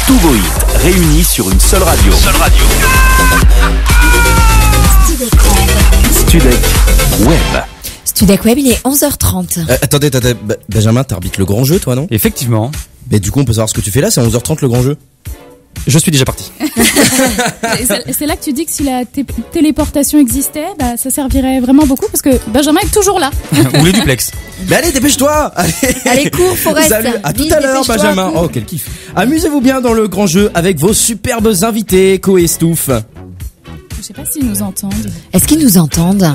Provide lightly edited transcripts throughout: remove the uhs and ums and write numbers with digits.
Tous vos hits réunis sur une seule radio. Studek Web. Studek Web, il est 11h30. Attendez, Benjamin, t'arbitres le grand jeu, toi, non? Effectivement. Mais du coup, on peut savoir ce que tu fais là, c'est 11h30 le grand jeu. Je suis déjà parti. C'est là que tu dis que si la téléportation existait, bah, ça servirait vraiment beaucoup parce que Benjamin est toujours là. Ou les duplex. Mais allez, dépêche-toi. Allez, cours, Forest. Salut, à tout Vite, à l'heure, dépêche-toi. Benjamin. Oh, quel kiff. Amusez-vous bien dans le grand jeu avec vos superbes invités, Ko et Stouff. Je sais pas s'ils nous entendent. Est-ce qu'ils nous entendent?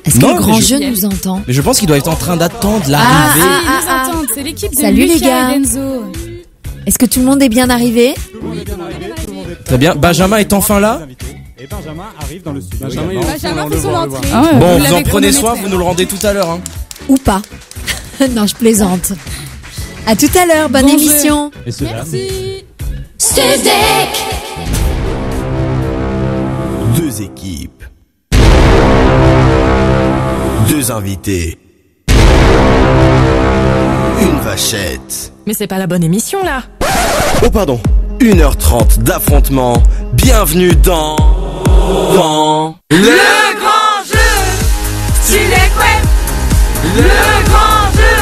Est-ce que Non, le grand mais jeu nous entend? Mais je pense qu'ils doivent être en train d'attendre l'arrivée. Ils nous entendent, c'est l'équipe de Salut, les Lucas gars. et d'Enzo. Est-ce que tout le monde est bien arrivé? Très bien, Benjamin est enfin là. Et Benjamin arrive dans le studio. Benjamin fait son entrée. Bon, vous en prenez soin, vous nous le rendez tout à l'heure. Hein. Ou pas? Non, je plaisante. À tout à l'heure, bonne Bon jeu. émission. Et cela. Merci. Deux équipes. Deux invités. Une vachette. Mais c'est pas la bonne émission là. Oh pardon. 1h30 d'affrontement. Bienvenue dans Le grand jeu Studek Web. Le grand jeu.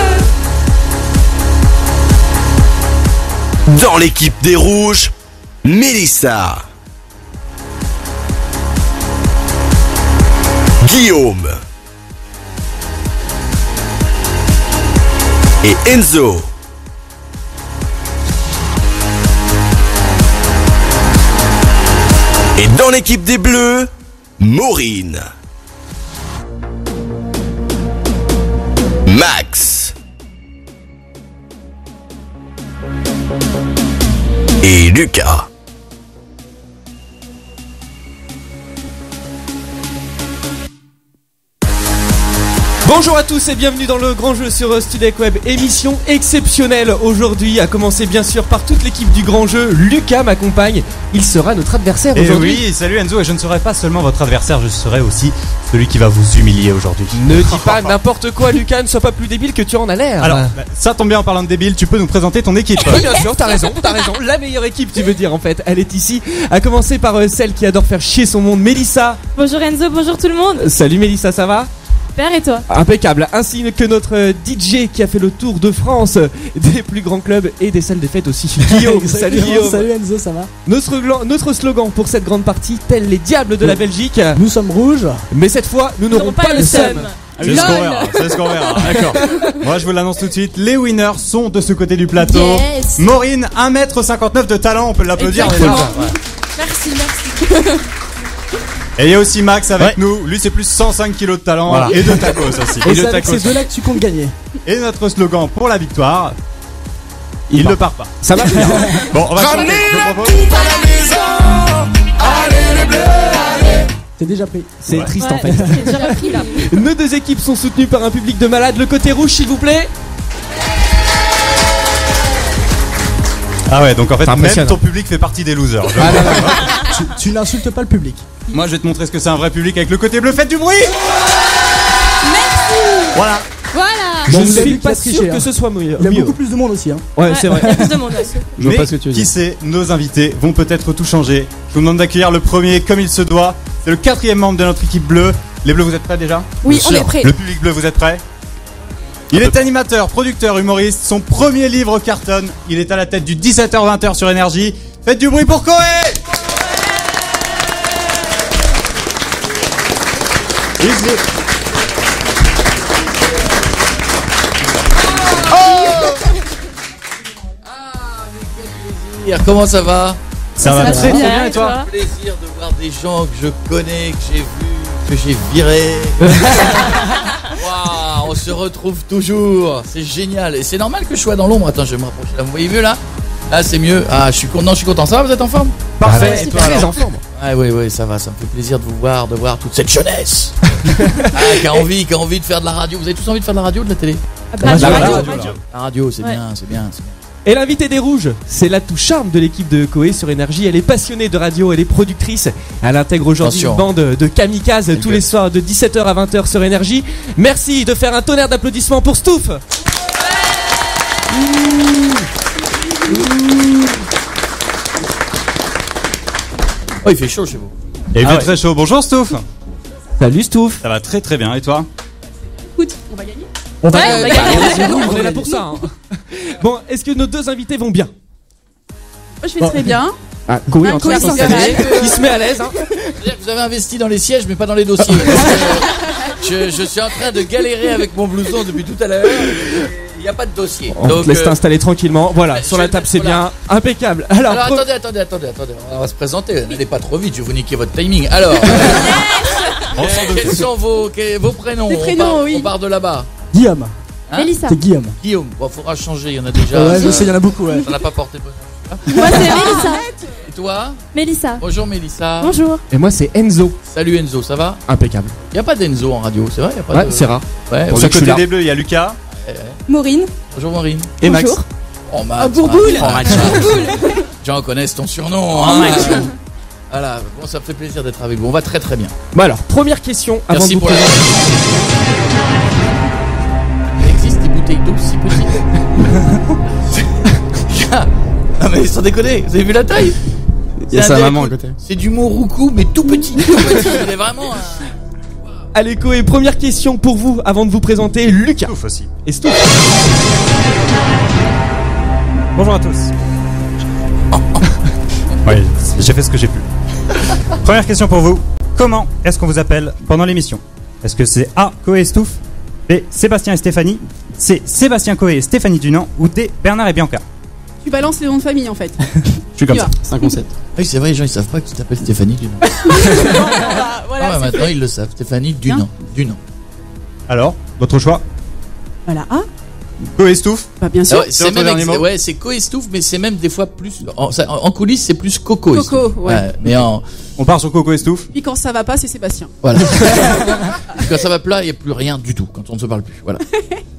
Dans l'équipe des rouges, Mélissa, Guillaume et Enzo. Et dans l'équipe des bleus, Maureen, Max et Lucas. Bonjour à tous et bienvenue dans le grand jeu sur Studek Web, émission exceptionnelle aujourd'hui, à commencer bien sûr par toute l'équipe du grand jeu. Lucas m'accompagne, il sera notre adversaire Et aujourd'hui. oui, salut Enzo, et je ne serai pas seulement votre adversaire, je serai aussi celui qui va vous humilier aujourd'hui. Ne dis pas n'importe quoi Lucas, ne sois pas plus débile que tu en as l'air. Alors, ça tombe bien en parlant de débile, tu peux nous présenter ton équipe. Oui bien sûr, t'as raison, la meilleure équipe tu veux dire en fait, elle est ici, à commencer par celle qui adore faire chier son monde, Mélissa. Bonjour Enzo, bonjour tout le monde. Salut Mélissa, ça va? Père et toi? Impeccable, ainsi que notre DJ qui a fait le tour de France des plus grands clubs et des salles des fêtes aussi, Guillaume. Salut Guillaume. Salut Enzo, ça va? Notre slogan pour cette grande partie, tels les diables de la Belgique. Nous sommes rouges. Mais cette fois, nous n'aurons pas le seum. C'est ce qu'on verra, d'accord. Moi je vous l'annonce tout de suite, les winners sont de ce côté du plateau. Yes. Maureen, 1m59 de talent, on peut l'applaudir. Exactement. Ouais. Merci. Et il y a aussi Max avec nous, lui c'est plus 105 kilos de talent Voilà. et de tacos aussi. Et c'est avec ces deux-là que tu comptes gagner. Et notre slogan pour la victoire, il ne part pas. Ça va bien. Bon, on va changer. Je propose. T'es déjà pris. C'est triste en fait. J'ai déjà pris là. Nos deux équipes sont soutenues par un public de malades. Le côté rouge s'il vous plaît. Ah ouais, donc en fait, C'est même impressionnant. ton public fait partie des losers. Tu n'insultes pas le public. Moi, je vais te montrer ce que c'est un vrai public avec le côté bleu. Faites du bruit. Voilà. Voilà. Je Bon, ne vous avez suis vu pas qu'il a sûr triché, que hein. ce soit mieux. Il y a beaucoup plus de monde aussi. Hein. Ouais, c'est vrai. Plus de monde. Je vois Mais pas ce que tu veux qui dire. sait, nos invités vont peut-être tout changer. Je vous demande d'accueillir le premier comme il se doit. C'est le 4e membre de notre équipe bleue. Les bleus, vous êtes prêts déjà? Oui, on est prêts. Le public bleu, vous êtes prêts? Il est animateur, producteur, humoriste. Son premier livre cartonne. Il est à la tête du 17h-20h sur Énergie. Faites du bruit pour Koé! Comment ça va? Ça va très très bien, bien, et et toi? toi? Plaisir de voir des gens que je connais, que j'ai vus, que j'ai virés. Waouh, on se retrouve toujours. C'est génial. Et c'est normal que je sois dans l'ombre. Attends, je vais me rapprocher là. Vous voyez mieux là? Là, c'est mieux. Ah, je suis content. Ça va, vous êtes en forme? Parfait. Et Et toi, très alors en forme. Ah oui, ça va. Ça me fait plaisir de vous voir, de voir toute cette jeunesse. Qui a envie de faire de la radio. Vous avez tous envie de faire de la radio ou de la télé? La radio. La radio, c'est Ouais. bien. Et l'invité des rouges, c'est l'atout charme de l'équipe de Koé sur Énergie. Elle est passionnée de radio, elle est productrice. Elle intègre aujourd'hui Attention. une bande de kamikazes tous les soirs de 17h à 20h sur Énergie. Merci de faire un tonnerre d'applaudissements pour Stouff. Oh, il fait chaud chez vous. Et il fait très chaud. Bonjour Stouff. Salut Stouff. Ça va très très bien. Et toi? Écoute, on va gagner. On va On est là pour ça. Hein. Bon, est-ce que nos deux invités vont bien? Moi, je vais très bien. Ah, Koé en train de Koé, s'installer. Il se met à l'aise. Hein. C'est-à-dire que vous avez investi dans les sièges, mais pas dans les dossiers. Je suis en train de galérer avec mon blouson depuis tout à l'heure. Il n'y a pas de dossier. On te laisse t'installer tranquillement. Voilà, sur la table, c'est bien. Impeccable. Alors attendez. On va se présenter. N'allez pas trop vite, je vais vous niquer votre timing. Alors, quels sont vos prénoms? Les prénoms, On part de là-bas. Guillaume. Mélissa. C'est Guillaume. Guillaume, bon, faudra changer, il y en a déjà. Ouais, je sais, il y en a beaucoup, ouais. Ça n'a pas porté bonheur. Moi, c'est Mélissa. Et toi? Mélissa. Bonjour Mélissa. Bonjour. Et moi, c'est Enzo. Salut Enzo, ça va? Impeccable. Il n'y a pas d'Enzo en radio, c'est vrai? Y a pas Ouais, de... c'est rare. Ouais, Pour Du ça que je suis côté là. des bleus, il y a Lucas Maureen. bonjour Maureen. et Max. Bonjour. Oh Max. Bourboule. Les gens connaissent ton surnom. Voilà, bon, ça me fait plaisir d'être avec vous. On va très très bien. Bon alors, première question avant Merci de vous pour la. présenter. Il existe des bouteilles d'eau si petites. Ah mais sans déconner, vous avez vu la taille? Il y a C'est sa un maman à délai- côté. C'est du Mouroukou mais tout petit. Tout petit. Il est vraiment. Allez Koé, première question pour vous avant de vous présenter Lucas. Stouff aussi. Et Stouff. Bonjour à tous. Oui, j'ai fait ce que j'ai pu. Première question pour vous. Comment est-ce qu'on vous appelle pendant l'émission? Est-ce que c'est A, Koé et Stouff, B, Sébastien et Stéphanie, C, Sébastien Koé et Stéphanie Dunant, ou D, Bernard et Bianca? Tu balances les noms de famille en fait. Je suis comme Tu ça. vas. 5 ou 7. Oui, c'est vrai, les gens ils savent pas que tu t'appelles Stéphanie Dunant. Voilà, Ah, c'est maintenant fait. ils le savent. Stéphanie Dunant. Dunant. Alors, votre choix? Voilà. Ah, Koé et Stouff? bah bien sûr. Ah ouais, C'est votre dernier mot? ouais, c'est Co et Stouff, mais c'est même des fois plus. En coulisses, c'est plus Coco. et Coco, Stouff. ouais. Mais On part sur Coco et Stouff? Puis quand ça va pas, c'est Sébastien. voilà. Quand ça va plat, il n'y a plus rien du tout. Quand on ne se parle plus. Voilà.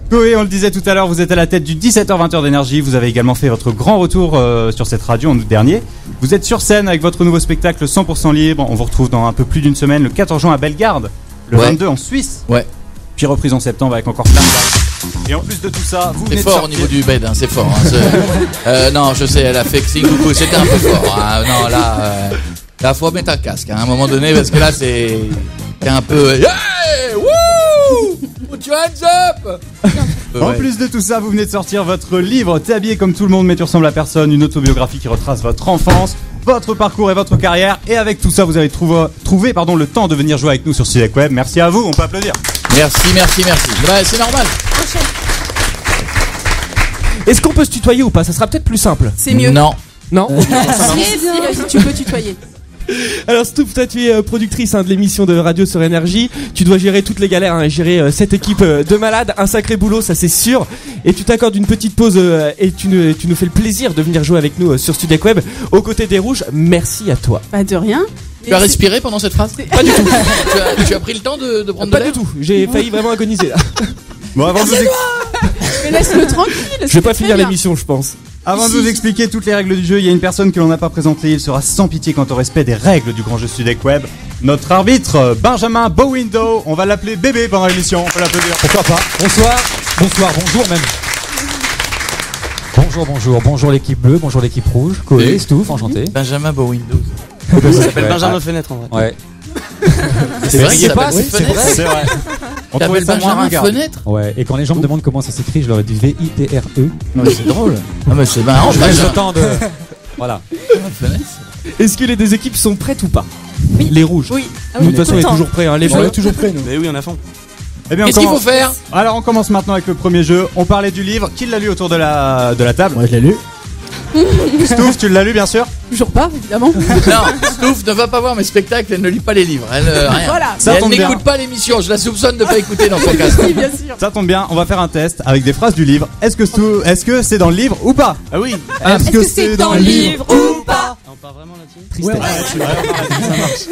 Koé, on le disait tout à l'heure, vous êtes à la tête du 17h-20h d'énergie. Vous avez également fait votre grand retour sur cette radio en août dernier. Vous êtes sur scène avec votre nouveau spectacle 100% libre. On vous retrouve dans un peu plus d'une semaine, le 14 juin à Bellegarde, le Ouais. 22 en Suisse. Ouais. Puis reprise en septembre avec encore plein de dates. Et en plus de tout ça, vous C'est venez de fort au sortir... niveau du bed, hein, c'est fort. Hein, non, je sais, elle a fait Xing Coucou, c'était un peu fort. Hein. Non, là, faut mettre un casque hein, à un moment donné, parce que là, c'est un peu. Hey, wouh! Put your hands up! En Ouais. plus de tout ça, vous venez de sortir votre livre T'es habillé comme tout le monde mais tu ressembles à personne, une autobiographie qui retrace votre enfance, votre parcours et votre carrière. Et avec tout ça, vous avez trouvé le temps de venir jouer avec nous sur Studek Web. Merci à vous, on peut applaudir. Merci. Bah, c'est normal. Est-ce qu'on peut se tutoyer ou pas? Ça sera peut-être plus simple. C'est mieux. Non. Non? Si tu peux tutoyer. Alors Stouff, toi tu es productrice de l'émission de radio sur Énergie. Tu dois gérer toutes les galères, hein, gérer cette équipe de malades. Un sacré boulot, ça c'est sûr. Et tu t'accordes une petite pause et tu nous fais le plaisir de venir jouer avec nous sur Studek Web aux côtés des Rouges. Merci à toi. Pas de rien. Tu as respiré pendant cette phrase? Pas du tout. tu as pris le temps de prendre Pas de l'air? du tout. J'ai failli vraiment agoniser là. Bon, avant de vous, Mais laisse-le tranquille. Je vais pas finir l'émission, je pense. avant de vous expliquer toutes les règles du jeu, il y a une personne que l'on n'a pas présentée. Il sera sans pitié quant au respect des règles du grand jeu Studek Web. Notre arbitre, Benjamin Bowindow. On va l'appeler bébé pendant l'émission. On peut l'applaudir. Pourquoi pas? Bonsoir, bonjour même. Bonjour l'équipe bleue, bonjour l'équipe rouge. Koé, Stouff, enchanté. Benjamin Bowindow. Ça s'appelle Benjamin Fenêtre en vrai. Ouais. C'est vrai, riez ça pas, s'appelle c'est Fenêtre. C'est vrai. On T'appelles trouvait ça moins Benjamin ringard. Fenêtre? Ouais, et quand les gens me demandent comment ça s'écrit, je leur ai dit V-I-T-R-E. Non, mais c'est drôle. Ah, mais c'est marrant, Je laisse Benjamin le temps de. Voilà. Fenêtre. Est-ce que les deux équipes sont prêtes ou pas? Oui. Les Rouges. Oui. Nous, de toute façon, on est toujours prêts. Hein. Les On bleus. est toujours prêts, nous. Mais oui, on a fond. Eh bien, on Qu'est-ce qu'il faut commence. faire? Alors, on commence maintenant avec le premier jeu. On parlait du livre. Qui l'a lu autour de la table? Moi, je l'ai lu. Stouff, tu l'as lu, bien sûr? Toujours pas, évidemment. Non, Stouff ne va pas voir mes spectacles, elle ne lit pas les livres. Elle, rien. Voilà. Ça Et elle tombe bien. n'écoute pas l'émission, je la soupçonne de pas écouter dans son cas. Oui, bien sûr. Ça tombe bien, on va faire un test avec des phrases du livre. Est-ce que c'est dans le livre ou pas? Ah oui. Est-ce que c'est dans le livre ou pas? On part vraiment là-dessus. Tristesse.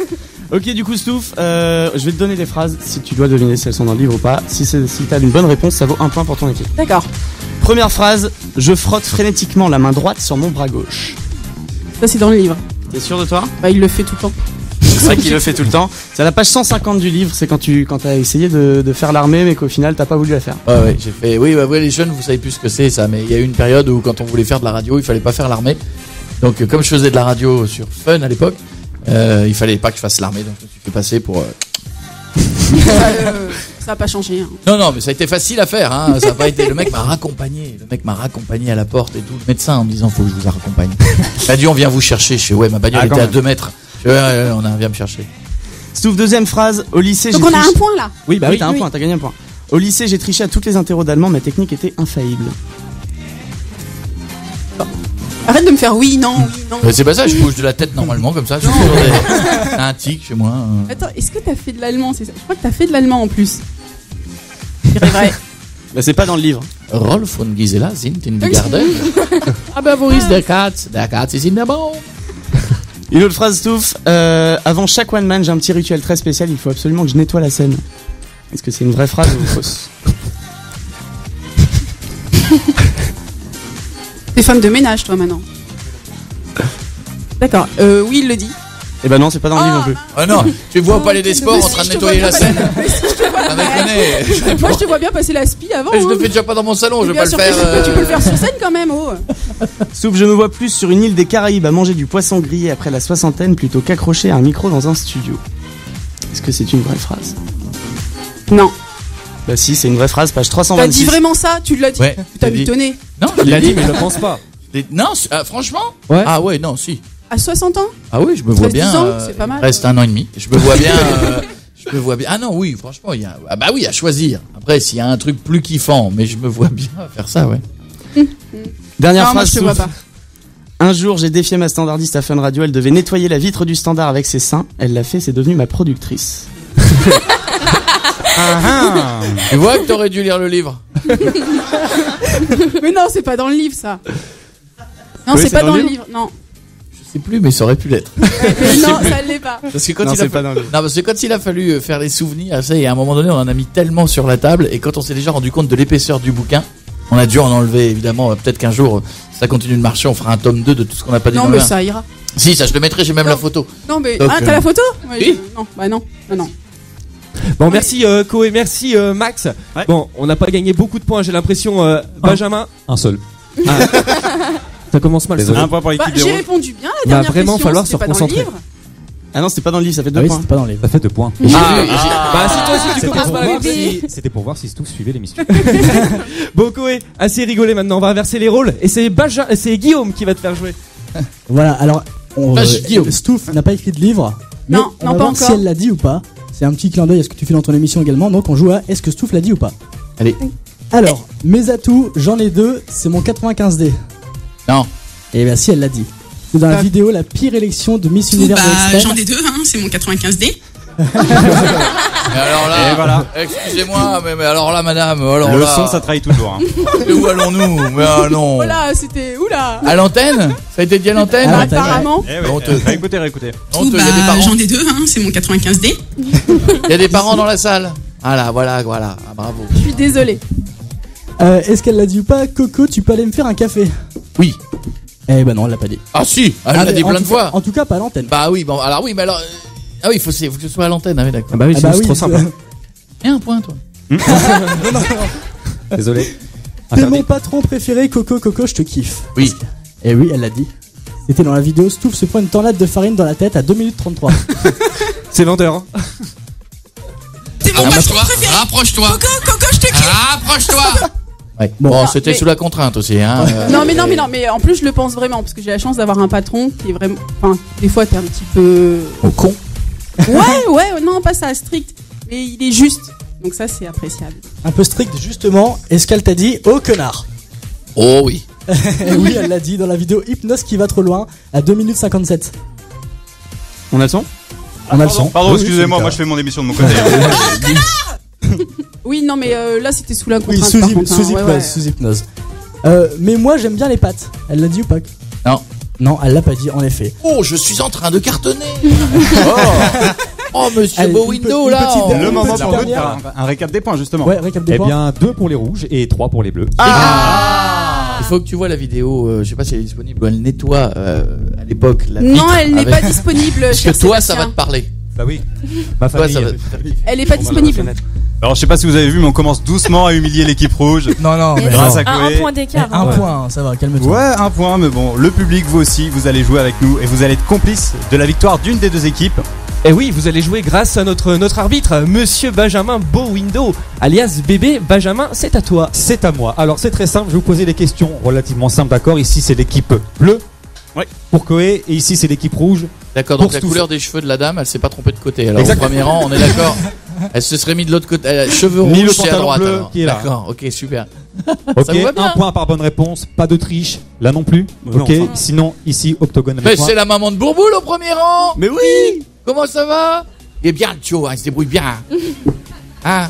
Ok, du coup, Stouff, je vais te donner des phrases si tu dois deviner si elles sont dans le livre ou pas. Si t'as une bonne réponse, ça vaut un point pour ton équipe. D'accord. Première phrase, je frotte frénétiquement la main droite sur mon bras gauche. Ça, c'est dans le livre. T'es sûr de toi? Bah, il le fait tout le temps. C'est vrai qu'il le fait tout le temps. C'est à la page 150 du livre, c'est quand t'as essayé de faire l'armée mais qu'au final t'as pas voulu la faire. Ouais, j'ai fait. Oui, les jeunes, vous savez plus ce que c'est ça, mais il y a eu une période où quand on voulait faire de la radio, il fallait pas faire l'armée. Donc, comme je faisais de la radio sur Fun à l'époque, Il fallait pas que je fasse l'armée, donc je me suis fait passer pour. Ça a pas changé. Hein. Non, mais ça a été facile à faire. Hein. Ça a pas été. Le mec m'a raccompagné. À la porte et tout. Le médecin en me disant faut que je vous accompagne. Il a dit on vient vous chercher. Je fais ouais, ma bagnole était à 2 mètres. Je fais, ouais, on vient me chercher. Stouff, deuxième phrase. Au lycée, donc j'ai on a triché. un point là. Oui, bah oui, t'as un point, t'as gagné un point. Au lycée, j'ai triché à toutes les interros d'allemand. Ma technique était infaillible. Arrête de me faire oui, non. Mais c'est pas ça. Je bouge de la tête normalement comme ça. C'est un tic chez moi. Attends, est-ce que t'as fait de l'allemand, c'est ça? Je crois que t'as fait de l'allemand en plus. C'est vrai. Bah c'est pas dans le livre. Rolf von Gisela sind in die Garden. Aber wo ist der Katz? Der Katz ist in der Baum. Une autre phrase, Stouff. Avant chaque one man, j'ai un petit rituel très spécial. Il faut absolument que je nettoie la scène. Est-ce que c'est une vraie phrase ou fausse? T'es femme de ménage, toi, maintenant. D'accord. Oui, il le dit. Eh ben non, c'est pas dans le livre non plus. Ah non, tu vois au Palais des Sports en train de nettoyer la scène. Moi, je te vois bien passer la spi avant. Je le fais déjà pas dans mon salon, je vais pas le faire. Tu peux le faire sur scène quand même, oh. Stouff, je me vois plus sur une île des Caraïbes à manger du poisson grillé après la soixantaine plutôt qu'accroché à un micro dans un studio. Est-ce que c'est une vraie phrase? Non. Bah si, c'est une vraie phrase, page 326. T'as dit vraiment ça? Tu l'as dit? Ouais, T'as mitonné? Non, Il l'a dit, mais je le pense pas. Non, franchement? Ouais. Ah ouais, non, si. À 60 ans? Ah oui, je me vois Reste bien. 10 ans, c'est pas mal. Reste 1 an et demi. Je me vois bien. Je me vois bien. Ah non, oui, franchement, il y a. Ah bah oui, à choisir. Après, s'il y a un truc plus kiffant, mais je me vois bien faire ça, ouais. Dernière Non, moi, phrase. je te vois pas. Un jour, j'ai défié ma standardiste à Fun Radio. Elle devait nettoyer la vitre du standard avec ses seins. Elle l'a fait, c'est devenu ma productrice. Tu vois que t'aurais dû lire le livre. Mais non, c'est pas dans le livre, ça. Non, Oui, c'est pas dans le livre, non. Je sais plus, mais ça aurait pu l'être. Mais non, ça l'est pas. Parce que quand Non, il a c'est pas dans le livre. Non, parce que quand il a fallu faire les souvenirs, ça, et à un moment donné, on en a mis tellement sur la table, et quand on s'est déjà rendu compte de l'épaisseur du bouquin, on a dû en enlever, évidemment. Peut-être qu'un jour, ça continue de marcher, on fera un tome 2 de tout ce qu'on n'a pas dit Non, dans le mais 1. ça ira. Si, ça, je le mettrai, j'ai même la photo. Non, mais. Donc, Ah, t'as la photo? Ouais, oui. Non, bah non. Non. Bon, merci Koé, merci Max. Ouais. Bon, on n'a pas gagné beaucoup de points, j'ai l'impression. Benjamin, Un seul. ça commence mal. Désolé. ça. Un point pour Bah, l'équipe des j'ai rouges. répondu bien à la Va dernière vraiment question. falloir c'était se pas dans le reconcentrer. livre. Ah non, c'était pas dans le livre, ça fait 2 Ah oui, points. c'était pas dans les. Ça fait 2 points. Bah, si toi aussi tu commences par la réponse. C'était pour voir si Stouff suivait l'émission. Bon, Koé, assez rigolé maintenant, on va inverser les rôles. Et c'est Guillaume qui va te faire jouer. Voilà, alors. Guillaume. Stouff n'a pas écrit de livre. mais Non, on non, va pas voir encore. si elle l'a dit ou pas. C'est un petit clin d'œil à ce que tu fais dans ton émission également. Donc on joue à est-ce que Stouff l'a dit ou pas. Allez. Alors, mes atouts, j'en ai 2, c'est mon 95D. Non. Et bien si elle l'a dit. C'est dans la vidéo la pire élection de Miss Univers de l'extrême. J'en ai 2, hein, c'est mon 95D. Mais alors là, Et voilà. excusez-moi, mais alors là, madame, alors Le là, son, ça trahit toujours. Hein. où allons-nous? Mais ah non. Voilà, c'était. Oula. À l'antenne? Ça a été dit à l'antenne? Ah, Apparemment. Eh ouais, Honteux. écoutez, réécoutez. Honteux, il y a des parents. ai 2, hein, c'est mon 95D. Il y a des parents dans la salle. Ah là, voilà. Ah, bravo. Je suis désolée. Est-ce qu'elle l'a dit ou pas? Coco, tu peux aller me faire un café? Oui. Eh ben non, elle l'a pas dit. Ah si, elle l'a mais dit en plein tout de fois. cas- En tout cas, pas à l'antenne. Bah oui, bon, alors oui, mais alors. Ah oui, faut que ce soit à l'antenne, ah oui, d'accord. Bah oui, Ah bah c'est oui, trop simple. Et un point, toi. Désolé. T'es Interdit. mon patron préféré, Coco, je te kiffe. Oui. Et oui, elle l'a dit. C'était dans la vidéo Stouff se prend une tornade de farine dans la tête à 2 minutes 33. C'est vendeur. Hein. C'est mon patron préféré. Rapproche-toi. Coco, je te kiffe. Rapproche-toi. Ouais. Bon. Bon, c'était mais- sous la contrainte aussi, hein. Non, mais en plus, je le pense vraiment, parce que j'ai la chance d'avoir un patron qui est vraiment. Enfin, des fois, t'es un petit peu. Con. Ouais, non, pas ça, strict. Mais il est juste. Donc, ça, c'est appréciable. Un peu strict, justement. Est-ce qu'elle t'a dit oh connard? Oh oui. Et oui, elle l'a dit dans la vidéo Hypnose qui va trop loin à 2 minutes 57. On a le son? On a le son. Pardon, Oui, oui, excusez-moi, c'est moi le je fais mon émission de mon côté. Oui, non, mais là, c'était sous la cas. Oui, contrainte. sous, par hyp- contre, sous hein, hypnose, ouais. sous hypnose. Mais moi, j'aime bien les pâtes. Elle l'a dit ou pas? Non. Non, elle l'a pas dit, en effet. Oh, je suis en train de cartonner. Oh, monsieur Allez, Window, une là. petite- oh. Le Une moment petite pour nous de dernière. faire un récap des points, justement. Ouais, récap des Eh points. bien, 2 pour les rouges et 3 pour les bleus. Il faut que tu vois la vidéo, je sais pas si elle est disponible, où elle nettoie à l'époque la Non, vitre elle n'est avec- pas disponible. Parce que cher toi, ça Sébastien. va te parler. Bah oui. Ma Toi, famille. ça va. Elle est pas disponible. Alors je sais pas si vous avez vu, mais on commence doucement à humilier l'équipe rouge. Non, mais grâce à non. Koé. Un point d'écart. Un point, ça va, calme-toi. Ouais, un point, mais bon, le public, vous aussi, vous allez jouer avec nous et vous allez être complice de la victoire d'une des deux équipes. Et oui, vous allez jouer grâce à notre arbitre, Monsieur Benjamin Beauwindow, alias Bébé. Benjamin, c'est à toi. C'est à moi. Alors c'est très simple, je vais vous poser des questions relativement simples, d'accord. Ici c'est l'équipe bleue pour Koé et ici c'est l'équipe rouge. D'accord, pour donc la Stouff. couleur des cheveux de la dame, elle s'est pas trompée de côté. Alors Exactement. au premier rang, on est d'accord. Elle se serait mis de l'autre côté. Cheveux Mis rouges, le c'est à pantalon droite. bleu alors. qui est là. D'accord, ok, super. Ok, Ça vous va bien. un point par bonne réponse, pas de triche, là non plus. Non, Ok, enfin. sinon ici octogone Mais avec moi. c'est la maman de Bourboule au premier rang. Mais oui. Comment ça va? Il est bien le Tio, hein, il se débrouille bien. Hein?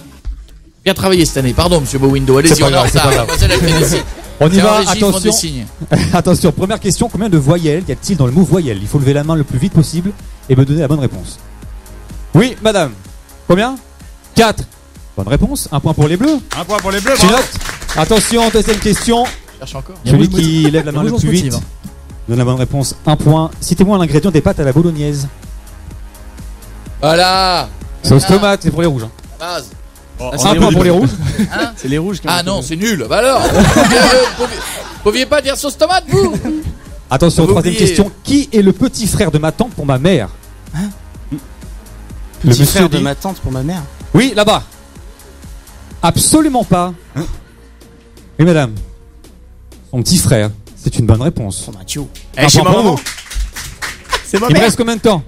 Bien travaillé cette année. Pardon, monsieur Beauwindow. Allez-y, C'est pas on est en grave, c'est retard. pas grave. Passez la télévision. On y C'est en va, régie, ils font des attention. signes. Attention, première question, combien de voyelles y a-t-il dans le mot voyelle? Il faut lever la main le plus vite possible et me donner la bonne réponse. Oui, madame. Combien? 4. Bonne réponse, un point pour les bleus. Un point pour les bleus. Tu bravo. notes? Attention, deuxième question. Cherche encore. Celui qui lève la main le rouge plus motive, vite hein. donne la bonne réponse, un point. Citez-moi l'ingrédient des pâtes à la bolognaise. Voilà. Sauce tomate, c'est pour les rouges. hein. Base. Bon, Ah, on Un est point au pour les début. rouges. Hein? C'est les rouges qui ont Ah été non, donnés. c'est nul. Bah alors. Pouviez pas dire sauce tomate, vous? Attention, Vous troisième oubliez. question. Qui est le petit frère de ma tante pour ma mère? Le Petit frère monsieur de dit- ma tante pour ma mère. Oui, là-bas. Absolument pas. Oui, madame. Son petit frère. C'est une bonne réponse. Oh, Mathieu. Eh, chez Un point pour maman. vous. C'est ma Il me mère. reste combien de temps?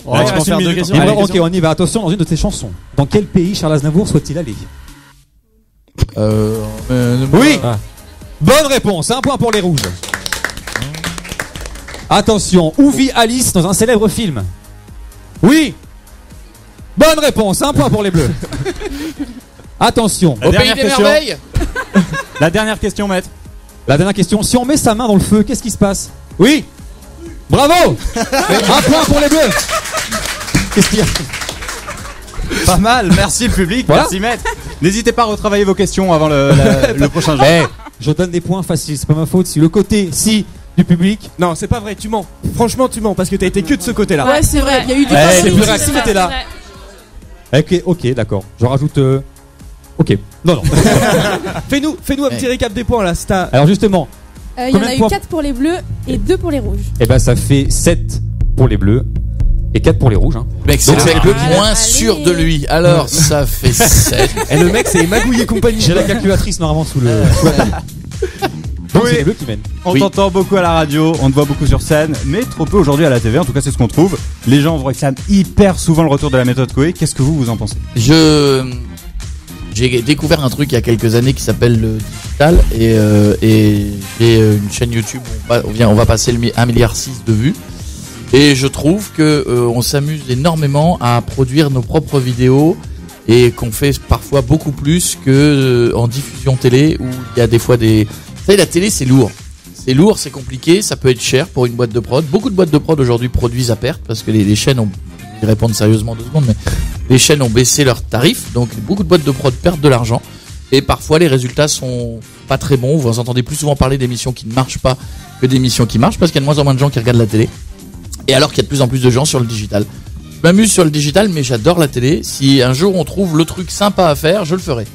Ouais, tu il peux reste faire une deux minute. questions. Il me- Allez, Ok, on y va. Attention, dans une de ses chansons. Dans quel pays Charles Aznavour souhaite-t-il aller? Oui. Ah. Bonne réponse. Un point pour les rouges. Attention, où vit Alice dans un célèbre film? Oui. Bonne réponse. Un point pour les bleus. Attention. La Au pays dernière des question. merveilles. La dernière question, maître. La dernière question. Si on met sa main dans le feu, qu'est-ce qui se passe? Oui. Bravo. Un point pour les bleus. Qu'est-ce qu'il y a? Pas mal. Merci le public. Voilà. Merci maître. N'hésitez pas à retravailler vos questions avant le prochain jeu. Eh, je donne des points faciles. C'est pas ma faute. Si le côté du public. Non, c'est pas vrai, tu mens. Franchement, tu mens parce que t'as été que de ce côté-là. Ouais, c'est vrai. Il y a eu du Ouais, favoritisme. c'est plus réactivité là. Ok, d'accord. Je rajoute. Ok. Non. Fais-nous un petit récap des points là. C'est à- Alors justement, Il y en Combien a de eu points 4 pour les bleus et 2 pour les rouges. eh ben ça fait 7 pour les bleus et 4 pour les rouges. Hein. Mec, c'est Donc, le c'est mec moins allez. sûr de lui. Alors, ça fait 7. Et le mec, c'est Magouille et compagnie. J'ai la calculatrice normalement sous la table. Donc c'est les bleus qui mènent. On t'entend beaucoup à la radio, on te voit beaucoup sur scène, mais trop peu aujourd'hui à la TV. En tout cas, c'est ce qu'on trouve. Les gens vous réclament hyper souvent le retour de la méthode Koé. Qu'est-ce que vous en pensez? J'ai découvert un truc il y a quelques années qui s'appelle le digital et j'ai une chaîne YouTube où on va passer le 1,6 milliard de vues et je trouve que on s'amuse énormément à produire nos propres vidéos et qu'on fait parfois beaucoup plus que en diffusion télé où il y a des fois des... Vous savez, la télé c'est lourd. C'est lourd, c'est compliqué, ça peut être cher pour une boîte de prod. Beaucoup de boîtes de prod aujourd'hui produisent à perte parce que les chaînes ont... Je vais répondre sérieusement 2 secondes, mais les chaînes ont baissé leurs tarifs, donc beaucoup de boîtes de prod perdent de l'argent et parfois les résultats sont pas très bons. Vous entendez plus souvent parler d'émissions qui ne marchent pas que d'émissions qui marchent parce qu'il y a de moins en moins de gens qui regardent la télé. Et alors qu'il y a de plus en plus de gens sur le digital. Je m'amuse sur le digital, mais j'adore la télé. Si un jour on trouve le truc sympa à faire, je le ferai.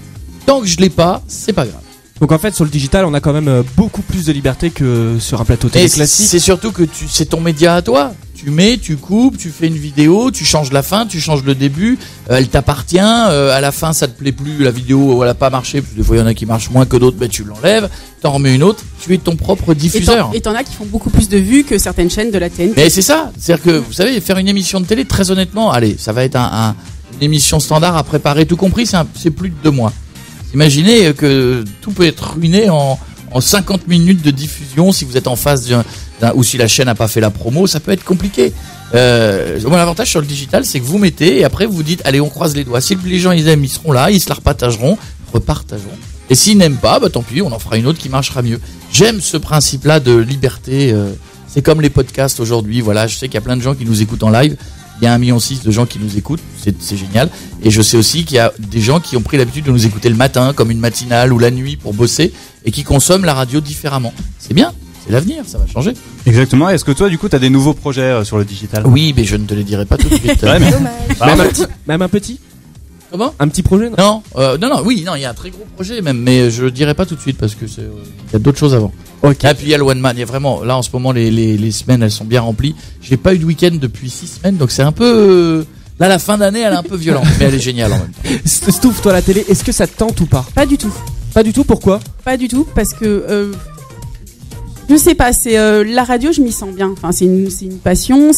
Tant que je l'ai pas, c'est pas grave. Donc en fait, sur le digital, on a quand même beaucoup plus de liberté que sur un plateau Et télé classique. c'est surtout que c'est ton média à toi. Tu mets, tu coupes, tu fais une vidéo, tu changes la fin, tu changes le début, elle t'appartient, à la fin ça te plaît plus, la vidéo elle a pas marché, parce que des fois il y en a qui marchent moins que d'autres, ben tu l'enlèves, t'en remets une autre, tu es ton propre diffuseur. Et t'en as qui font beaucoup plus de vues que certaines chaînes de la TNT. Mais c'est ça, c'est-à-dire que vous savez, faire une émission de télé, très honnêtement, allez, ça va être une émission standard à préparer, tout compris, c'est plus de 2 mois. Imaginez que tout peut être ruiné en 50 minutes de diffusion si vous êtes en face ou si la chaîne n'a pas fait la promo, ça peut être compliqué. L'avantage sur le digital, c'est que vous mettez et après vous dites, allez, on croise les doigts. Si les gens ils aiment, ils seront là, ils se la repartageront. Et s'ils n'aiment pas, bah tant pis, on en fera une autre qui marchera mieux. J'aime ce principe-là de liberté. C'est comme les podcasts aujourd'hui. Voilà, je sais qu'il y a plein de gens qui nous écoutent en live. Il y a 1,6 million de gens qui nous écoutent, c'est génial. Et je sais aussi qu'il y a des gens qui ont pris l'habitude de nous écouter le matin, comme une matinale ou la nuit pour bosser, et qui consomment la radio différemment. C'est bien, c'est l'avenir, ça va changer. Exactement. Est-ce que toi, du coup, t'as des nouveaux projets sur le digital? Oui, mais je ne te les dirai pas tout de suite. Ouais, mais... Même un petit Comment? Un petit projet, non? Non, il y a un très gros projet même, mais je dirais pas tout de suite parce que il y a d'autres choses avant. Ok. Et puis il y a le One Man, il y a vraiment, là en ce moment les semaines elles sont bien remplies. J'ai pas eu de week-end depuis 6 semaines, donc c'est un peu, là la fin d'année elle est un peu violente, mais elle est géniale en même temps. Stouff, toi la télé, est-ce que ça te tente ou pas? Pas du tout. Pas du tout, pourquoi? Pas du tout, parce que je sais pas, c'est la radio, je m'y sens bien. Enfin, c'est une passion,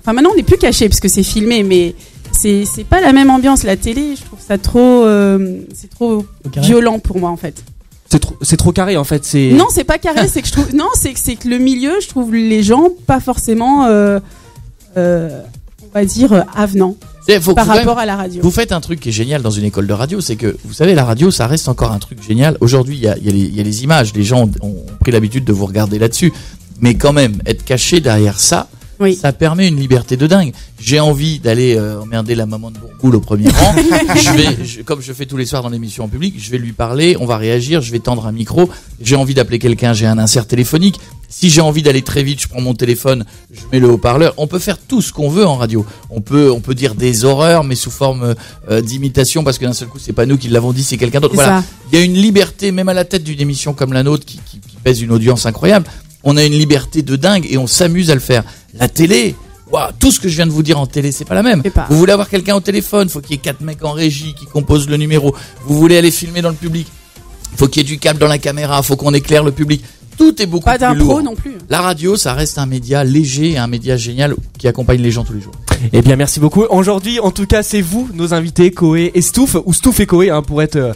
maintenant on n'est plus caché parce que c'est filmé, mais c'est pas la même ambiance. La télé, je trouve ça trop, c'est trop violent pour moi en fait. C'est trop carré en fait. Non, c'est pas carré, c'est que je trouve, non, c'est que le milieu, je trouve les gens pas forcément, on va dire avenants. Par rapport à la radio. Vous faites un truc qui est génial dans une école de radio, c'est que vous savez, la radio, ça reste encore un truc génial. Aujourd'hui, il y a les images, les gens ont pris l'habitude de vous regarder là-dessus, mais quand même, être caché derrière ça, ça permet une liberté de dingue. J'ai envie d'aller emmerder la maman de Bourboule au premier rang. Comme je fais tous les soirs dans l'émission en public, je vais lui parler, on va réagir, je vais tendre un micro. J'ai envie d'appeler quelqu'un, j'ai un insert téléphonique. Si j'ai envie d'aller très vite, je prends mon téléphone, je mets le haut-parleur. On peut faire tout ce qu'on veut en radio. On peut dire des horreurs, mais sous forme d'imitation, parce que d'un seul coup, c'est pas nous qui l'avons dit, c'est quelqu'un d'autre. Voilà. Il y a une liberté, même à la tête d'une émission comme la nôtre, qui pèse une audience incroyable. On a une liberté de dingue et on s'amuse à le faire. La télé, tout ce que je viens de vous dire en télé, c'est pas la même. Vous voulez avoir quelqu'un au téléphone, faut qu'il y ait 4 mecs en régie qui composent le numéro. Vous voulez aller filmer dans le public, faut qu'il y ait du câble dans la caméra, faut qu'on éclaire le public. Tout est beaucoup plus lourd. Pas d'impro non plus. La radio, ça reste un média léger et un média génial qui accompagne les gens tous les jours. Eh bien, merci beaucoup. Aujourd'hui, en tout cas, c'est vous, nos invités, Koé et Stouff, ou Stouff et Koé, pour être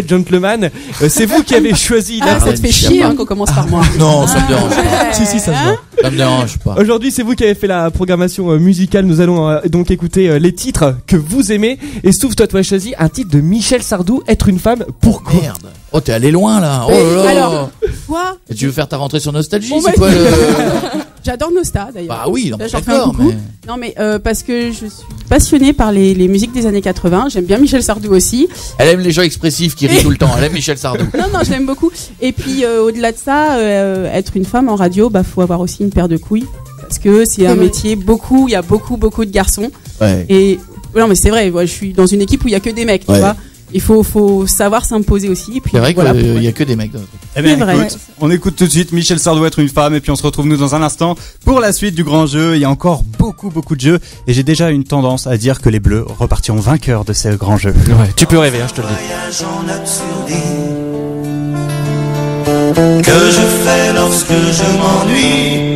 gentleman. C'est vous qui avez choisi ça te fait chier qu'on commence par moi. Non, ça me dérange pas. Si, ça se voit. Ça me dérange pas. Aujourd'hui, c'est vous qui avez fait la programmation musicale. Nous allons donc écouter les titres que vous aimez. Et Stouff, toi, tu as choisi un titre de Michel Sardou, Être une femme. Pourquoi? Merde. Oh, t'es allé loin là. Oh là là. Alors, quoi? Et tu veux faire ta rentrée sur Nostalgie, c'est quoi J'adore Nosta d'ailleurs. Bah oui, là, j'en fais un coucou. Mais... Non mais parce que je suis passionnée par les musiques des années 80. J'aime bien Michel Sardou aussi. Elle aime les gens expressifs qui rient tout le temps. Elle aime Michel Sardou. Non, je l'aime beaucoup. Et puis au-delà de ça, être une femme en radio, faut avoir aussi une paire de couilles parce que c'est un métier il y a beaucoup de garçons. Ouais. Et non mais c'est vrai. Moi, je suis dans une équipe où il y a que des mecs, tu vois. Il faut savoir s'imposer aussi. Et puis, c'est vrai qu'il y a que des mecs. Eh bien, écoute, on écoute tout de suite Michel Sardou, Être une femme, et puis on se retrouve nous dans un instant pour la suite du grand jeu. Il y a encore beaucoup de jeux, et j'ai déjà une tendance à dire que les Bleus repartiront vainqueurs de ce grand jeu. Ouais, tu peux rêver, je te le dis. Que je fais lorsque je m'ennuie.